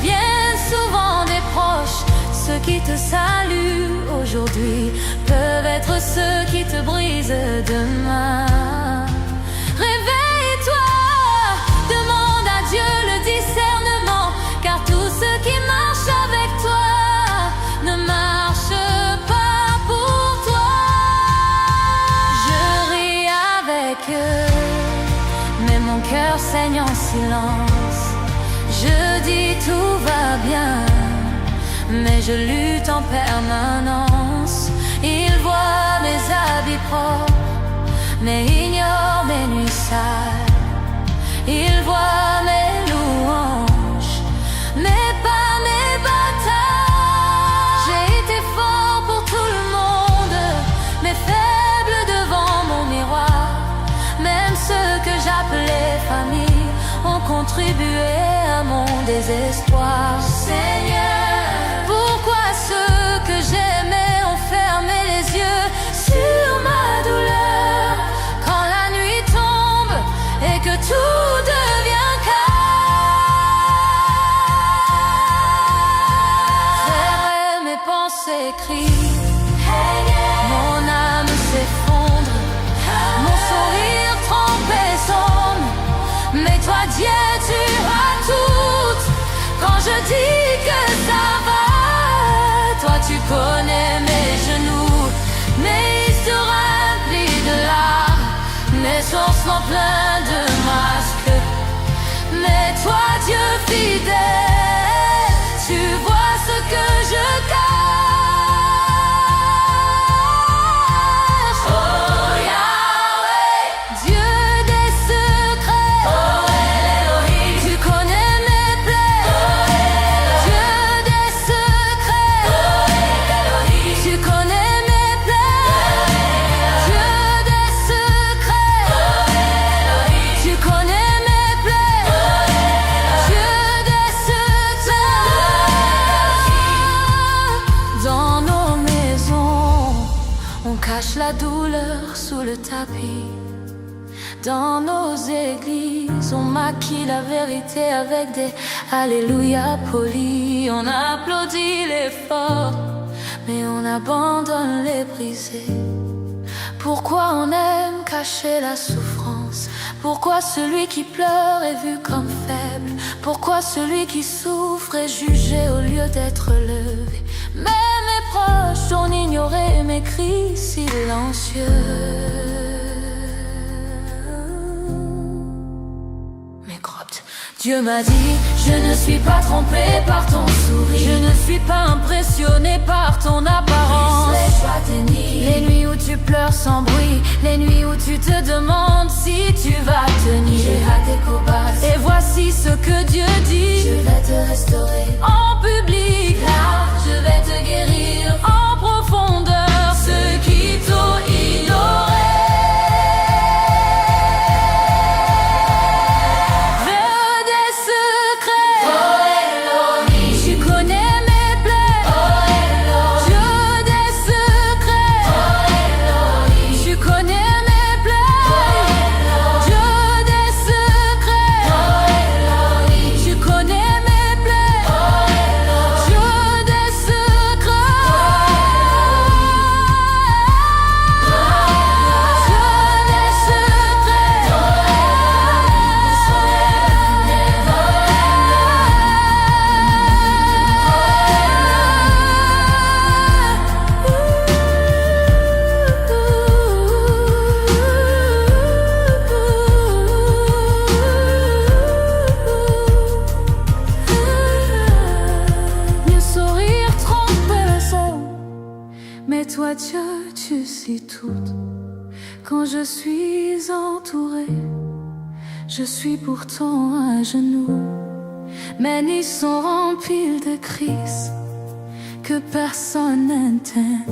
viennent souvent des proches. Ceux qui te saluent aujourd'hui peuvent être ceux qui te brisent demain. Réveille-toi, demande à Dieu le discernement, car tous ceux qui marchent avec toi ne marchent pas pour toi. Je ris avec eux, mais mon cœur saigne en silence. Je dis tout va bien, mais je lutte en permanence. Ils voient mes habits propres, mais ignorent mes nuits sales. Ils voient mes louanges, mais pas mes batailles. J'ai été fort pour tout le monde, mais faible devant mon miroir. Même ceux que j'appelais famille ont contribué à mon désespoir. Seigneur, pourquoi ceux que j'aimais ont fermé les yeux sur ma douleur? Quand la nuit tombe et que tout devient calme, frères, mes pensées crient, mon âme s'effondre, mon sourire trempe et sombre. Mais toi, Dieu, tu as tout. Quand je dis que ça va, toi tu connais mes genoux, mes se remplis de larmes, mes sourcements pleins de masques. Mais toi, Dieu, la douleur sous le tapis. Dans nos églises, on maquille la vérité avec des alléluia polis. On applaudit les forts, mais on abandonne les brisés. Pourquoi on aime cacher la souffrance? Pourquoi celui qui pleure est vu comme faible? Pourquoi celui qui souffre est jugé au lieu d'être levé? Même mes proches ont ignoré mes cris silencieux. Dieu m'a dit, je ne suis pas trompé par ton sourire. Je ne suis pas impressionné par ton apparence. Les nuits où tu pleures sans bruit, les nuits où tu te demandes si tu vas tenir. J'ai raté Cobas. Et voici ce que Dieu dit, je vais te restaurer en public. Là, je vais te guérir en profondeur. Ceux qui t'ont ignoré. Toi Dieu, tu sais tout. Quand je suis entourée, je suis pourtant à genoux. Mes nuits sont remplies de crises que personne n'entend.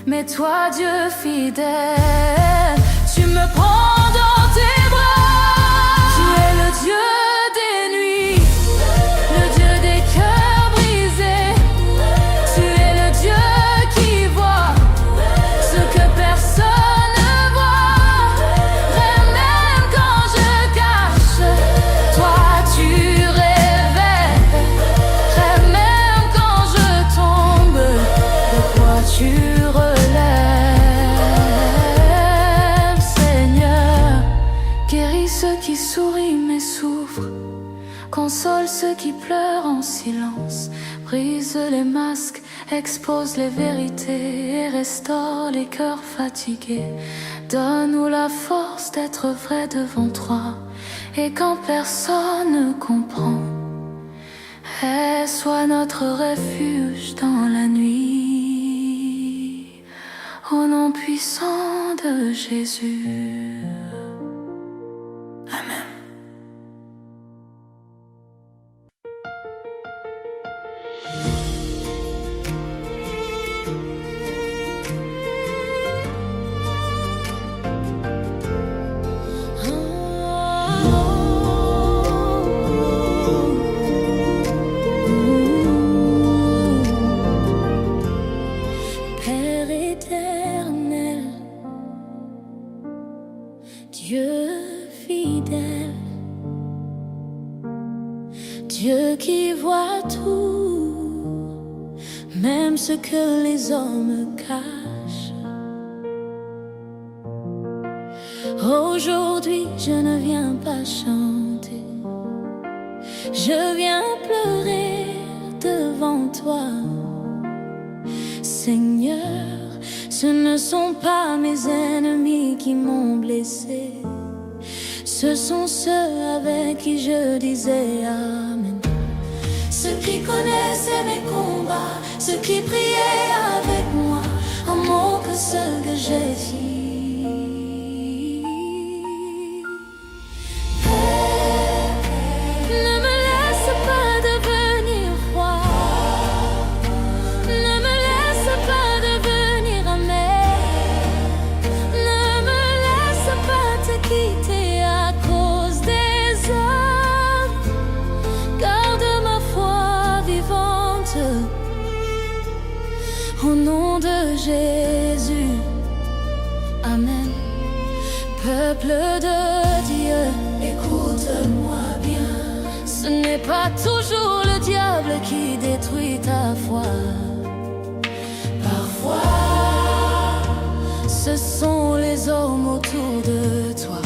Mais toi Dieu fidèle, tu me prends dans tes bras. Tu es le Dieu des nuits, le Dieu des cœurs brisés. Tu es le Dieu qui voit ce que personne ne voit. Même quand je cache, toi tu révèles. Même quand je tombe, de quoi tu relèves. Seigneur, guéris ceux qui sourient mais souffrent. Console ceux qui pleurent en silence. Brise les masques, expose les vérités et restaure les cœurs fatigués. Donne-nous la force d'être vrai devant toi. Et quand personne ne comprend, sois notre refuge dans la nuit. Au nom puissant de Jésus. Amen. Dieu fidèle, Dieu qui voit tout, même ce que les hommes cachent. Aujourd'hui, je ne viens pas chanter, je viens pleurer devant toi. Seigneur, ce ne sont pas mes ennemis qui m'ont blessé, ce sont ceux avec qui je disais Amen. Ceux qui connaissaient mes combats, ceux qui priaient avec moi, un mot que ce que j'ai dit. Ne me laisse pas devenir froid, ne me laisse pas devenir amer, ne me laisse pas te quitter à cause des hommes. Garde ma foi vivante au nom de Jésus. Peuple de Dieu, écoute-moi bien. Ce n'est pas toujours le diable qui détruit ta foi. Parfois, ce sont les hommes autour de toi.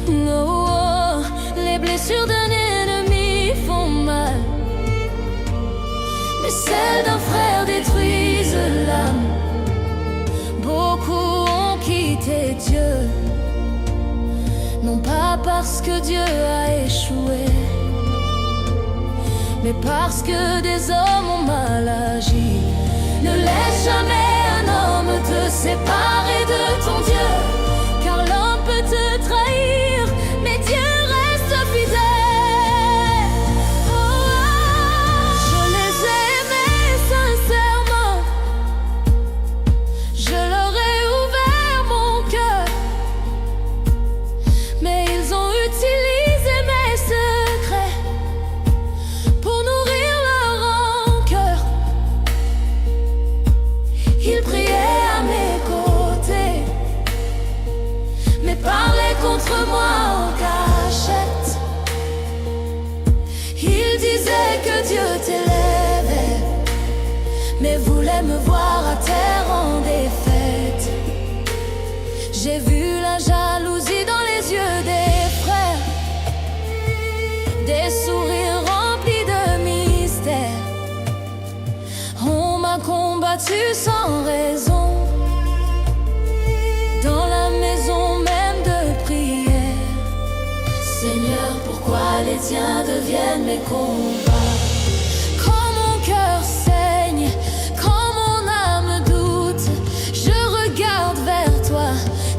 Oh, les blessures d'un ennemi font mal, mais celles d'un frère détruisent l'âme. Beaucoup ont quitté Dieu, non pas parce que Dieu a échoué, mais parce que des hommes ont mal agi. Ne laisse jamais un homme te séparer de ton Dieu, car l'homme peut te trahir, mais Dieu reste fidèle. Je les aimais sincèrement, je leur ai ouvert mon cœur, mais ils ont utilisé mes secrets pour nourrir leur rancœur. Ils priaient à mes côtés, mais parlaient contre moi en cachette. Ils disaient que Dieu t'élèvait, mais voulaient me voir à terre en défaite. J'ai vu la jalousie dans les yeux des frères, des sourires remplis de mystère. On m'a combattu sans raison, dans la maison même de prière. Seigneur, pourquoi les tiens deviennent mes combats? Quand mon cœur saigne, quand mon âme doute, je regarde vers toi,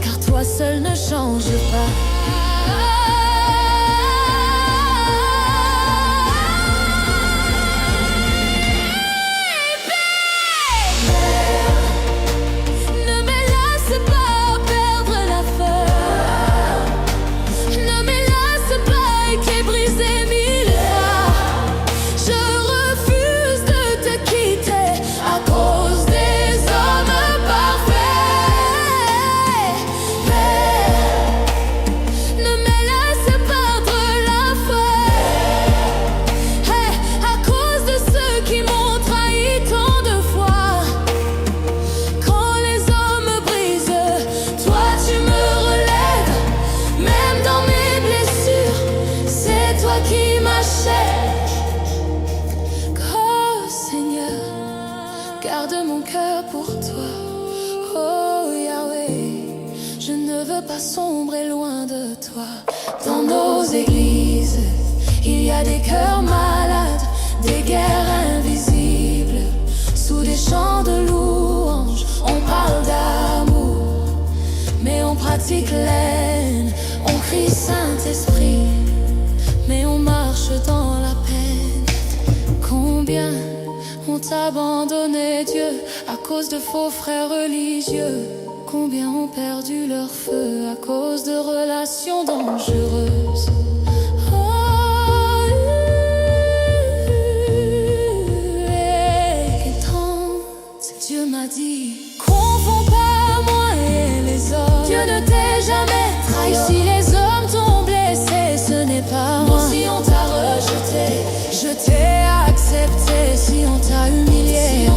car toi seul ne change pas. Ne me laisse pas perdre la foi, ne me laisse pas qui briser mille fois. Je refuse de te quitter à cause des hommes parfaits. Père, ne me laisse perdre la foi, à cause de ceux qui m'ont trahi tant de fois. Quand les hommes brisent, toi tu me relèves. Même dans mes blessures, c'est toi qui m'achèves. Oh Seigneur, garde mon cœur pour toi. Oh Yahweh, je ne veux pas sombrer loin de toi. Dans nos églises, il y a des cœurs malades, des guerres invisibles. Sous des chants de louanges, on parle d'amour, mais on pratique l'aine. On crie Saint-Esprit, mais on marche dans la peine. Combien ont abandonné Dieu à cause de faux frères religieux? Combien ont perdu leur feu à cause de relations dangereuses? Dieu m'a dit, confonds pas moi et les hommes. Dieu ne t'ait jamais trahi. Si les hommes t'ont blessé, ce n'est pas moi. Si on t'a rejeté, je t'ai accepté. Si on t'a humilié,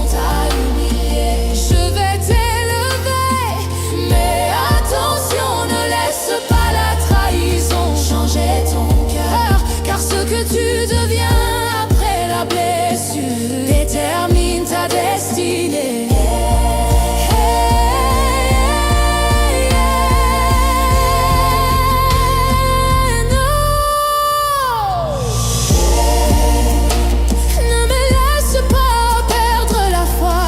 je vais t'élever. Mais attention, ne laisse pas la trahison changer ton cœur, car ce que tu deviens après la blessure détermine ta destinée. Ne me laisse pas perdre la foi.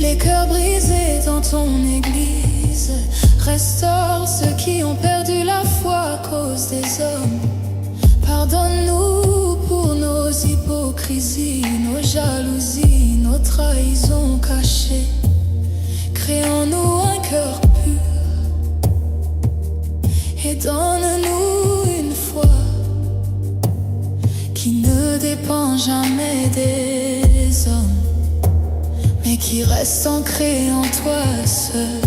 les cœurs brisés dans ton église. Restaure ceux qui ont perdu la foi à cause des hommes. Pardonne-nous pour nos hypocrisies, nos jalousies, nos trahisons cachées. Crée en nous un cœur pur et donne-nous une foi qui ne dépend jamais des hommes, mais qui reste ancrée en toi seul.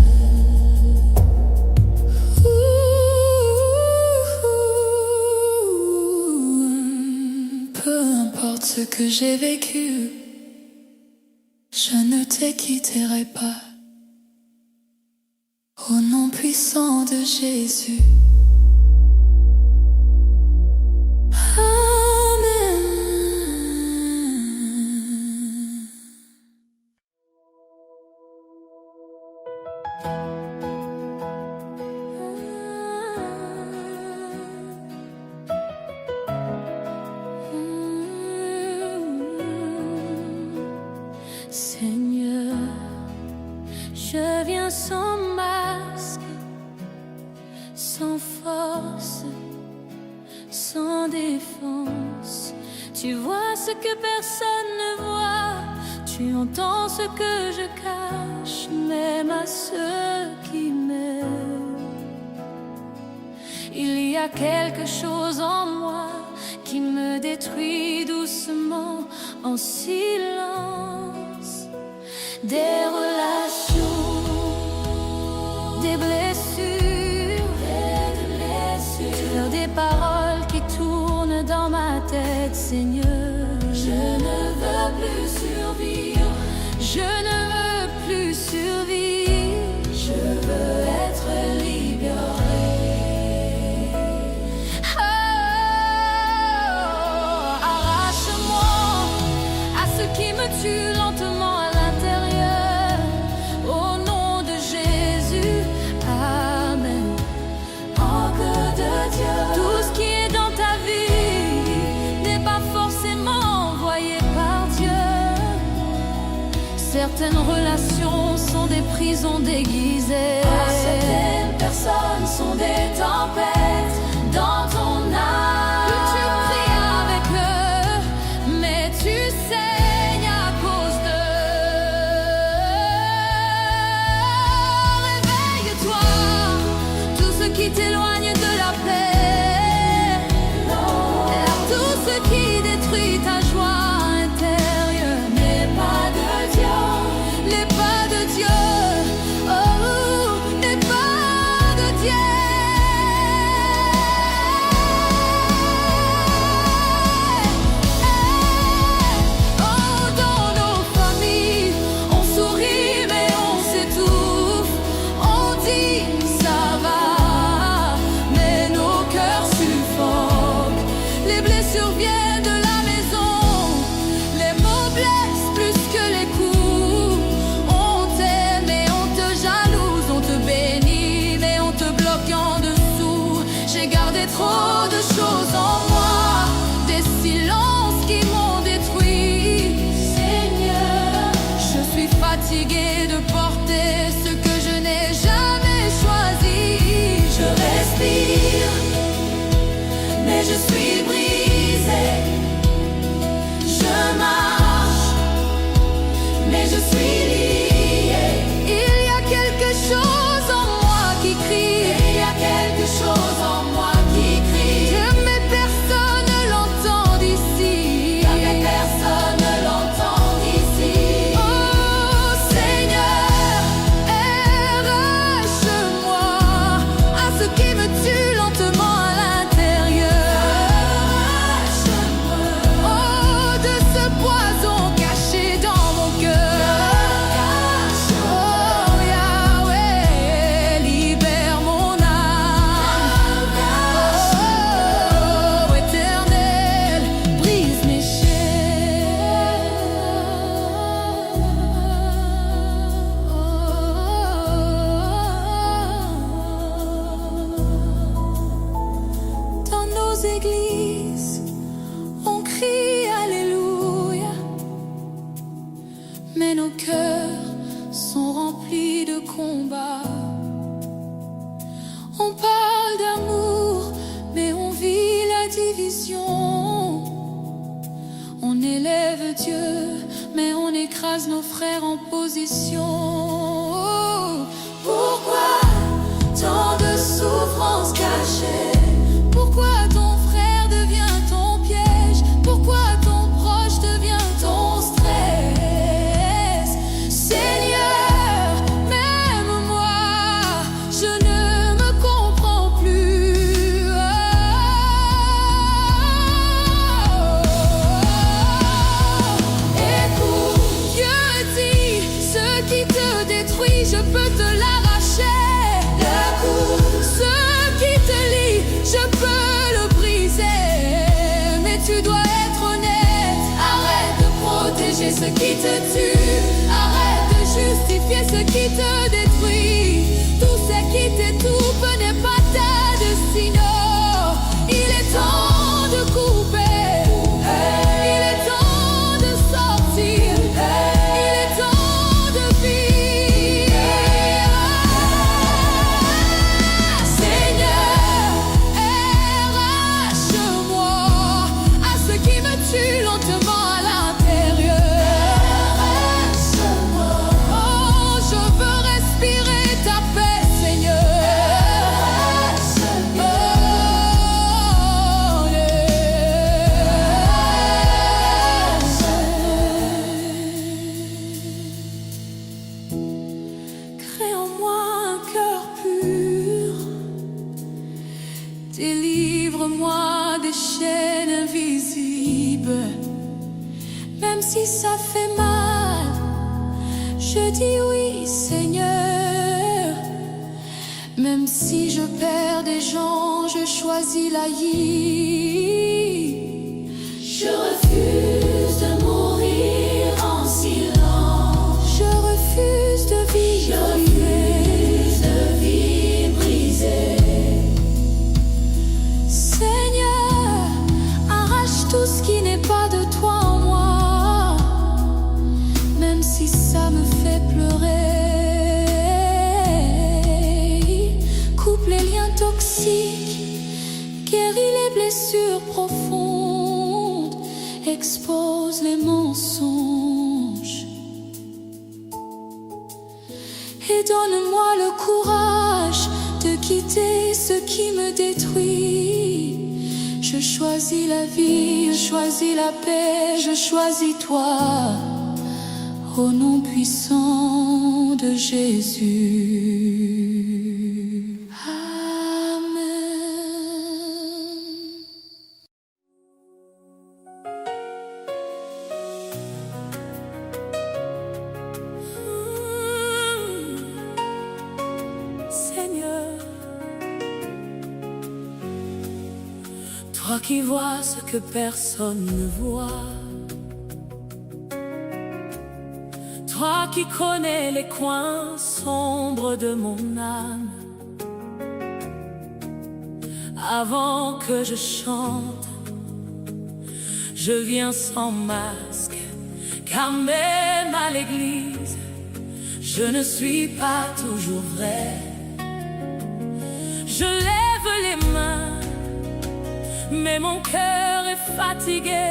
Peu importe ce que j'ai vécu, je ne te quitterai pas. Au nom puissant de Jésus. Amen. Seigneur, je viens sans masque, sans force, sans défense. Tu vois ce que personne ne voit, tu entends ce que je cache, même à ceux qui m'aiment. Il y a quelque chose en moi qui me détruit doucement, en silence. Des relations, des blessures, des paroles qui tournent dans ma tête, Seigneur. Je ne veux plus survivre, je ne veux plus survivre, je veux être libéré. Oh, arrache-moi à ce qui me tue lentement à l'intérieur, au nom de Jésus, Amen. Encore de Dieu, tout ce qui est dans ta vie n'est pas forcément envoyé par Dieu. Certaines relations sont des prisons déguisées. Certaines personnes sont des tempêtes dans ton âme. Tu pries avec eux, mais tu saignes à cause d'eux. Réveille-toi, tout ce qui t'éloigne de la paix, tout ce qui détruit ta joie intérieure n'est pas de Dieu, n'est pas de Dieu, oh, n'est pas de Dieu. Oh, dans nos familles, on sourit mais on s'étouffe, on dit ça va, mais nos cœurs suffoquent. Les blessures viennent de la maison, les mots blessent plus que les coups. On t'aime mais on te jalouse, on te bénit mais on te bloque en dessous. J'ai gardé trop de choses en moi, des silences qui m'ont détruit. Seigneur, je suis fatiguée de porter ce que je n'ai jamais choisi. Je respire, mais je suis brisée. Je marche, mais je suis liée. Il y a quelque chose en moi qui crie. Il y a quelque chose en moi qui crie. Jamais personne ne l'entend d'ici. Jamais personne ne l'entend d'ici. Oh Seigneur, le combat. On parle d'amour, mais on vit la division. On élève Dieu, mais on écrase nos frères en position. Pourquoi tant de souffrances cachées? Pourquoi ton frère devient ton piège? Pourquoi ton proche devient ton stress? Seigneur, même moi, je ne me comprends plus. Écoute, Dieu dit, ce qui te détruit, je peux te l'arracher. Ce qui te lie, je peux le briser. Mais tu dois être honnête. Arrête de protéger ce qui te tue. Arrête de justifier ce qui te détruit. Tout ce qui t'étouffe n'est pas ta destinée. Il est temps de couper. Il est temps de sortir. Il est temps de vivre. Seigneur, arrache-moi à ce qui me tue lentement à l'intérieur. Oh, je veux respirer ta paix, Seigneur. Oh, crée en moi un cœur pur. Délivre-moi des chaînes invisibles. Même si ça fait mal, je dis oui, Seigneur. Même si je perds des gens, je choisis la vie. Je refuse de mourir en silence. Je refuse de vivre. Je refuse de vivre brisée. Seigneur, arrache tout ce qui n'est pas de toi en moi, même si ça me fait pleurer. Coupe les liens toxiques, guéris les blessures profondes, expose les mensonges et donne-moi le courage de quitter ce qui me détruit. Je choisis la vie, je choisis la paix, je choisis toi, au nom puissant de Jésus. Amen. Seigneur, toi qui vois ce que personne ne voit, toi qui connais les coins sombres de mon âme, avant que je chante, je viens sans masque, car même à l'église, je ne suis pas toujours vrai. Je lève les mains, mais mon cœur est fatigué.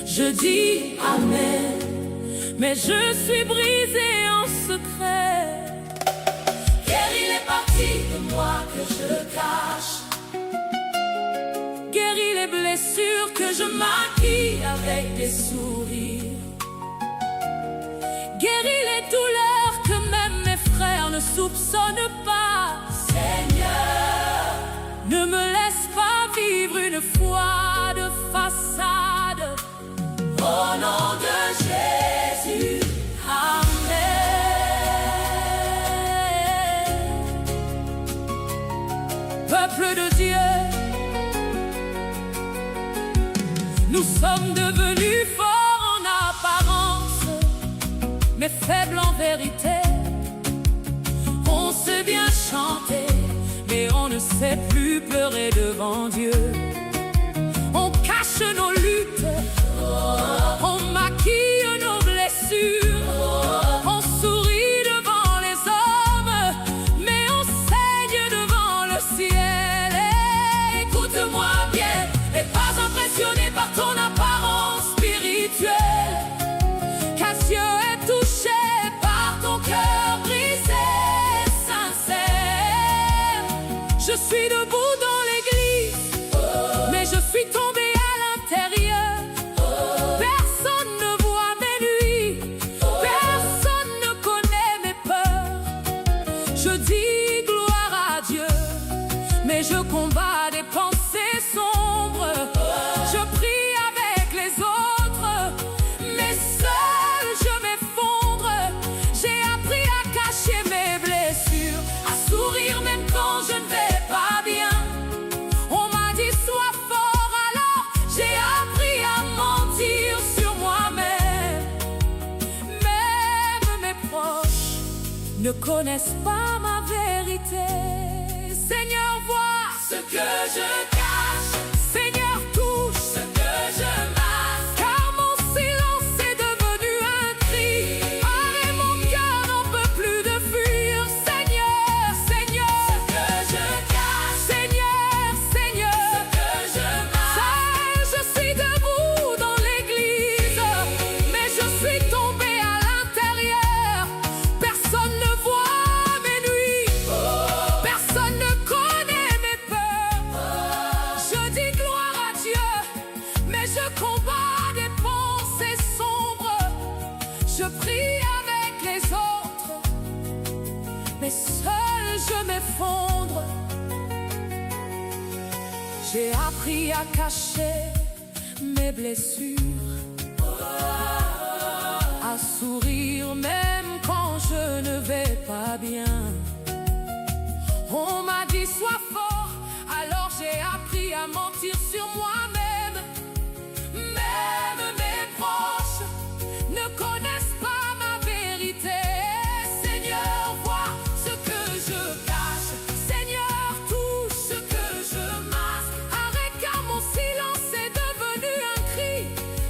Je dis Amen, mais je suis brisé en secret. Guéris les parties de moi que je cache, guéris les blessures que je maquille avec des sourires, guéris les douleurs que même mes frères ne soupçonnent pas. Seigneur, ne me laisse pas vivre une foi de façade. Au nom de Jésus, Amen. Peuple de Dieu, nous sommes devenus forts en apparence, mais faibles en vérité. On sait bien chanter, mais on ne sait plus pleurer devant Dieu. On cache nos luttes, on maquille nos blessures, on sourit devant les suis debout dans l'église, mais je suis tombée à l'intérieur. Personne ne voit mes nuits, personne ne connaît mes peurs. Je dis gloire à Dieu, mais je combats des pensées sombres. Je prie avec les autres, mais seul je m'effondre. J'ai appris à cacher mes blessures, à sourire même quand je ne vais pas bien. On m'a dit sois fort, alors j'ai appris à mentir sur moi-même. Même mes proches ne connaissent pas ma vérité. Seigneur, vois ce que je cache. Seigneur, touche ce que je masque. Car mon silence est devenu un cri. Et mon cœur n'en peut plus de fuir. Seigneur, Seigneur, ce que je cache. Seigneur, Seigneur, ce que je masque. Seul je suis debout dans l'église, mais je suis tombée à l'intérieur. Personne ne voit mes nuits, personne ne connaît mes peurs. Je dis gloire à Dieu, mais je combats des pensées sombres. Je prie avec les autres, mais seul je m'effondre. J'ai appris à cacher mes blessures, à sourire même quand je ne vais pas bien. On m'a dit sois fort, alors j'ai appris à mentir sur moi-même. Même mes proches ne connaissent pas ma vérité. Seigneur, vois ce que je cache. Seigneur, touche ce que je masque. Arrête car mon silence est devenu un cri.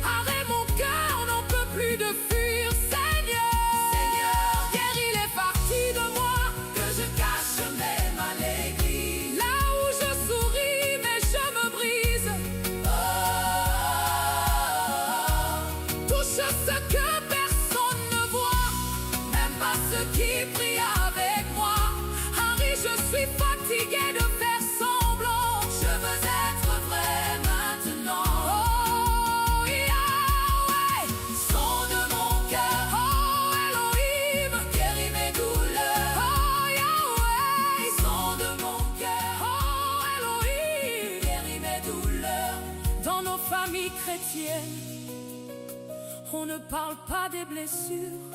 Arrête, mon cœur n'en peut plus de fuir. Seigneur, Seigneur, guéris les parties de moi que je cache même à l'église. Là où je souris mais je me brise. Touche ce que personne ne voit, même pas ceux qui prient avec moi. Harry, je suis fatigué de faire semblant. Je veux être vrai maintenant. Oh Yahweh, son de mon cœur. Oh Elohim, guéris mes douleurs. Oh Yahweh, son de mon cœur. Oh Elohim, guéris mes douleurs. Dans nos familles chrétiennes, on ne parle pas des blessures,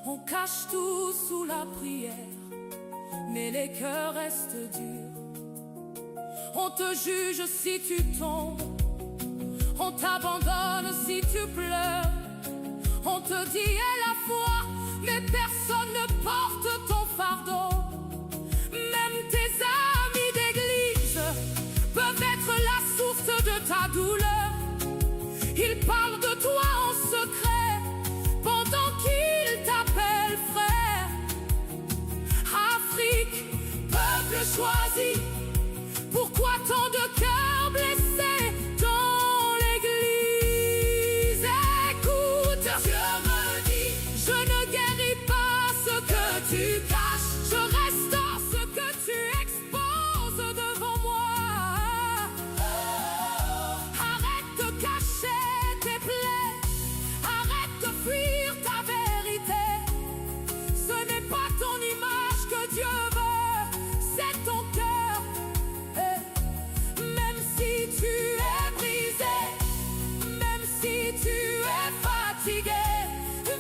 on cache tout sous la prière, mais les cœurs restent durs. On te juge si tu tombes, on t'abandonne si tu pleures. On te dit aie la foi, mais personne ne porte ton fardeau. Même tes amis d'église peuvent être la source de ta douleur. Ils parlent de toi en secret pendant qu'ils t'appellent frère. Afrique, peuple choisi, pourquoi tant de cœurs blessés dans l'église? Écoute, Dieu me dit, je ne guéris pas ce que tu caches, je restaure ce que tu exposes devant moi. Arrête de cacher tes plaies, arrête de fuir ta vérité. Ce n'est pas ton image que Dieu veut, c'est ton cœur. Même si tu es brisé, même si tu es fatigué,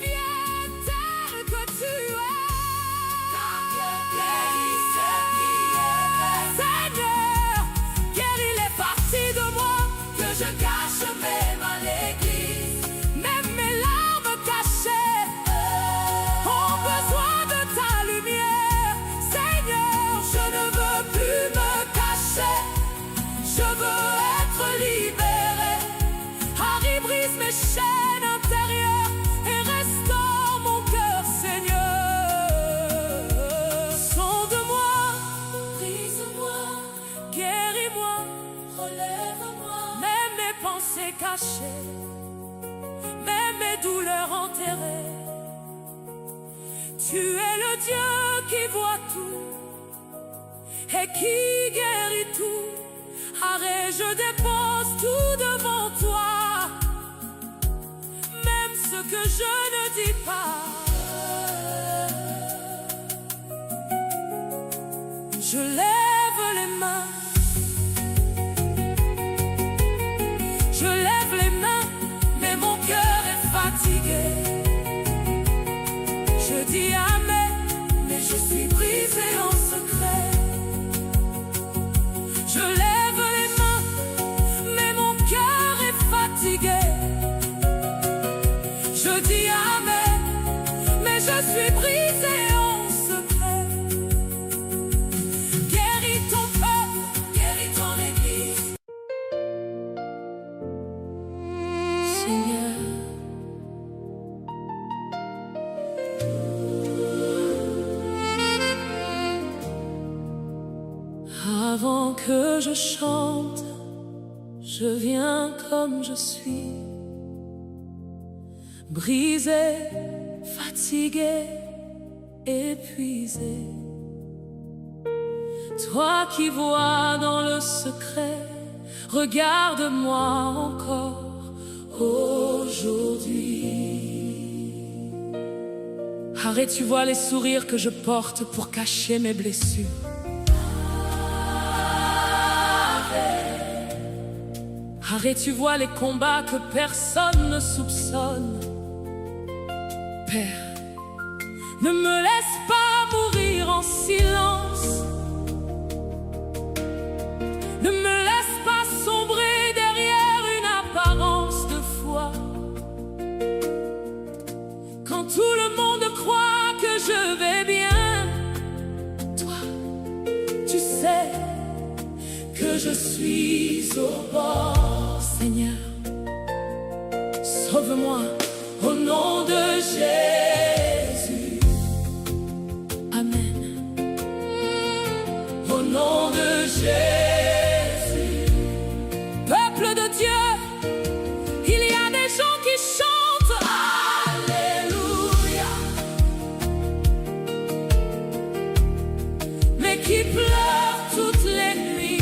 viens tel que tu es. Car Dieu guérit ce qui est vrai. Seigneur, guéris les parties de moi que je cache même à l'église. Même mes larmes cachées ont besoin de ta lumière. Seigneur, je ne veux plus me cacher, je veux être libéré. Harry, brise mes chaînes intérieures et restaure mon cœur, Seigneur. Sonde-moi, brise-moi, guéris-moi, relève-moi. Même mes pensées cachées, même mes douleurs enterrées. Tu es le Dieu qui voit tout et qui guérit tout. Arrête, je dépose tout devant toi, même ce que je ne dis pas. Je lève les mains, je lève les mains, mais mon cœur est fatigué. Je dis amen, mais je suis brisé en secret. Je lève les mains, mais mon cœur est fatigué. Je dis amen, mais je suis brisé en secret. Guéris ton peuple, guéris ton église. Seigneur, avant que je chante, je viens comme je suis, brisé, fatigué, épuisé. Toi qui vois dans le secret, regarde-moi encore aujourd'hui. Arrête, tu vois les sourires que je porte pour cacher mes blessures. Arrête, tu vois les combats que personne ne soupçonne. Père, ne me laisse pas mourir en silence. Ne me laisse pas sombrer derrière une apparence de foi. Quand tout le monde croit que je vais bien, toi, tu sais que je suis au bord. Seigneur, sauve-moi au nom de Jésus. Amen. Au nom de Jésus. Peuple de Dieu, il y a des gens qui chantent Alléluia, mais qui pleurent toutes les nuits.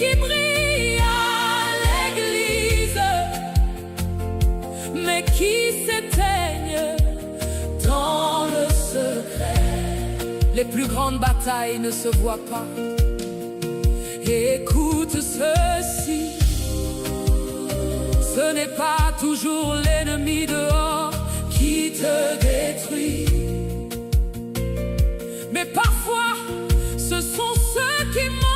Qui brille à l'église, mais qui s'éteignent dans le secret. Les plus grandes batailles ne se voient pas. Écoute ceci, ce n'est pas toujours l'ennemi dehors qui te détruit, mais parfois ce sont ceux qui mangent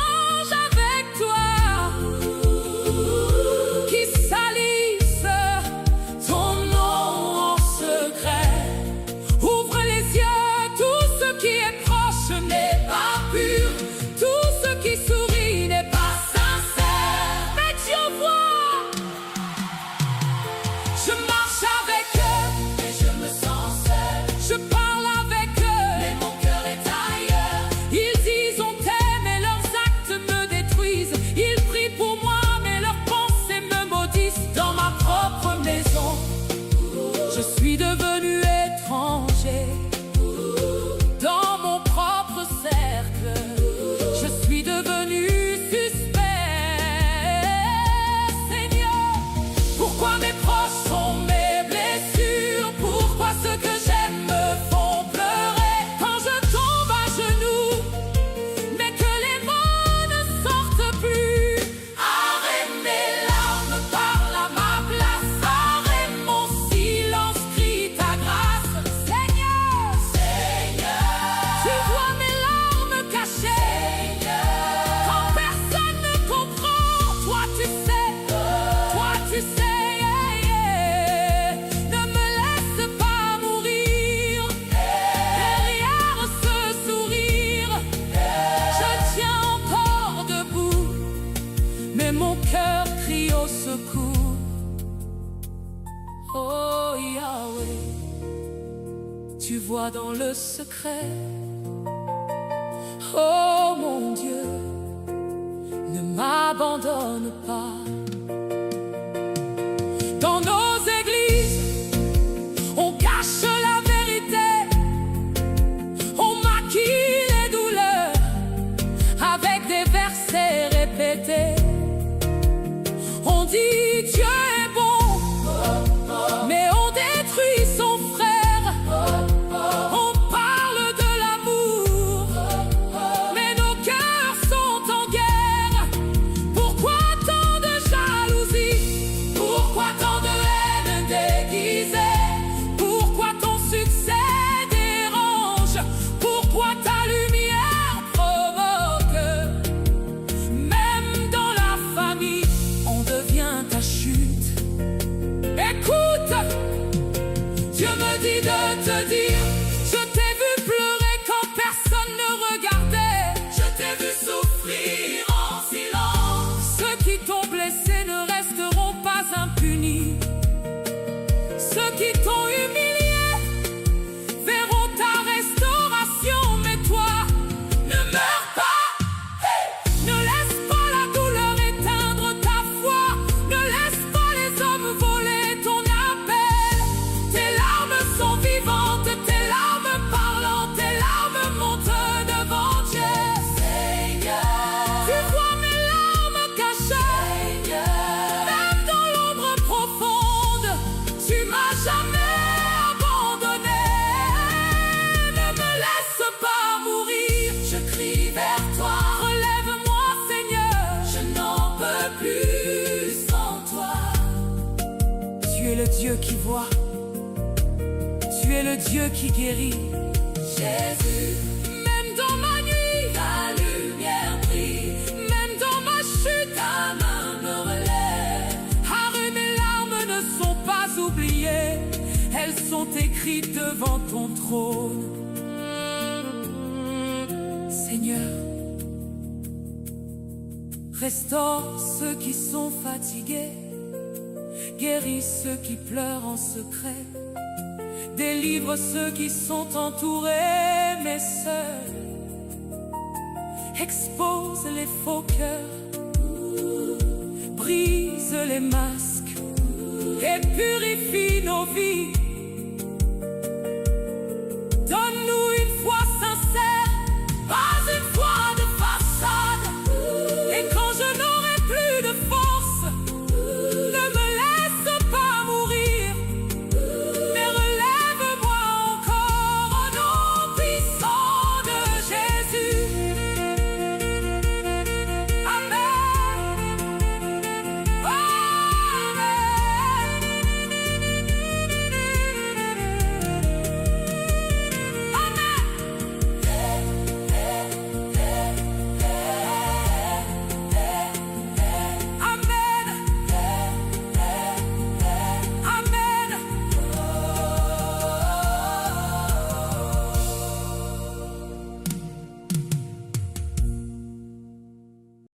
tu vois dans le secret. Oh mon Dieu, ne m'abandonne pas. Dans nos églises, on cache la vérité. ceux qui t'ont humilié verront ta restauration. Mais toi, ne meurs pas. Ne laisse pas la douleur éteindre ta foi. Ne laisse pas les hommes voler ton appel. Tes larmes sont vivantes, tes larmes parlantes, tes larmes montent devant Dieu. Seigneur, tu vois mes larmes cachées. Seigneur, même dans l'ombre profonde, tu m'as jamais abandonné. Ne me laisse pas mourir, je crie vers toi. Relève-moi, Seigneur, je n'en peux plus sans toi. Tu es le Dieu qui voit, tu es le Dieu qui guérit. Jésus, même dans ma nuit, ta lumière brille. Même dans ma chute, ta main me relève. Aaron, mes larmes ne sont pas oubliées, elles sont écrites devant ton trône. Seigneur, restaure ceux qui sont fatigués, guéris ceux qui pleurent en secret. Délivre ceux qui sont entourés, mais seuls. Expose les faux cœurs, brise les masques et purifie nos vies.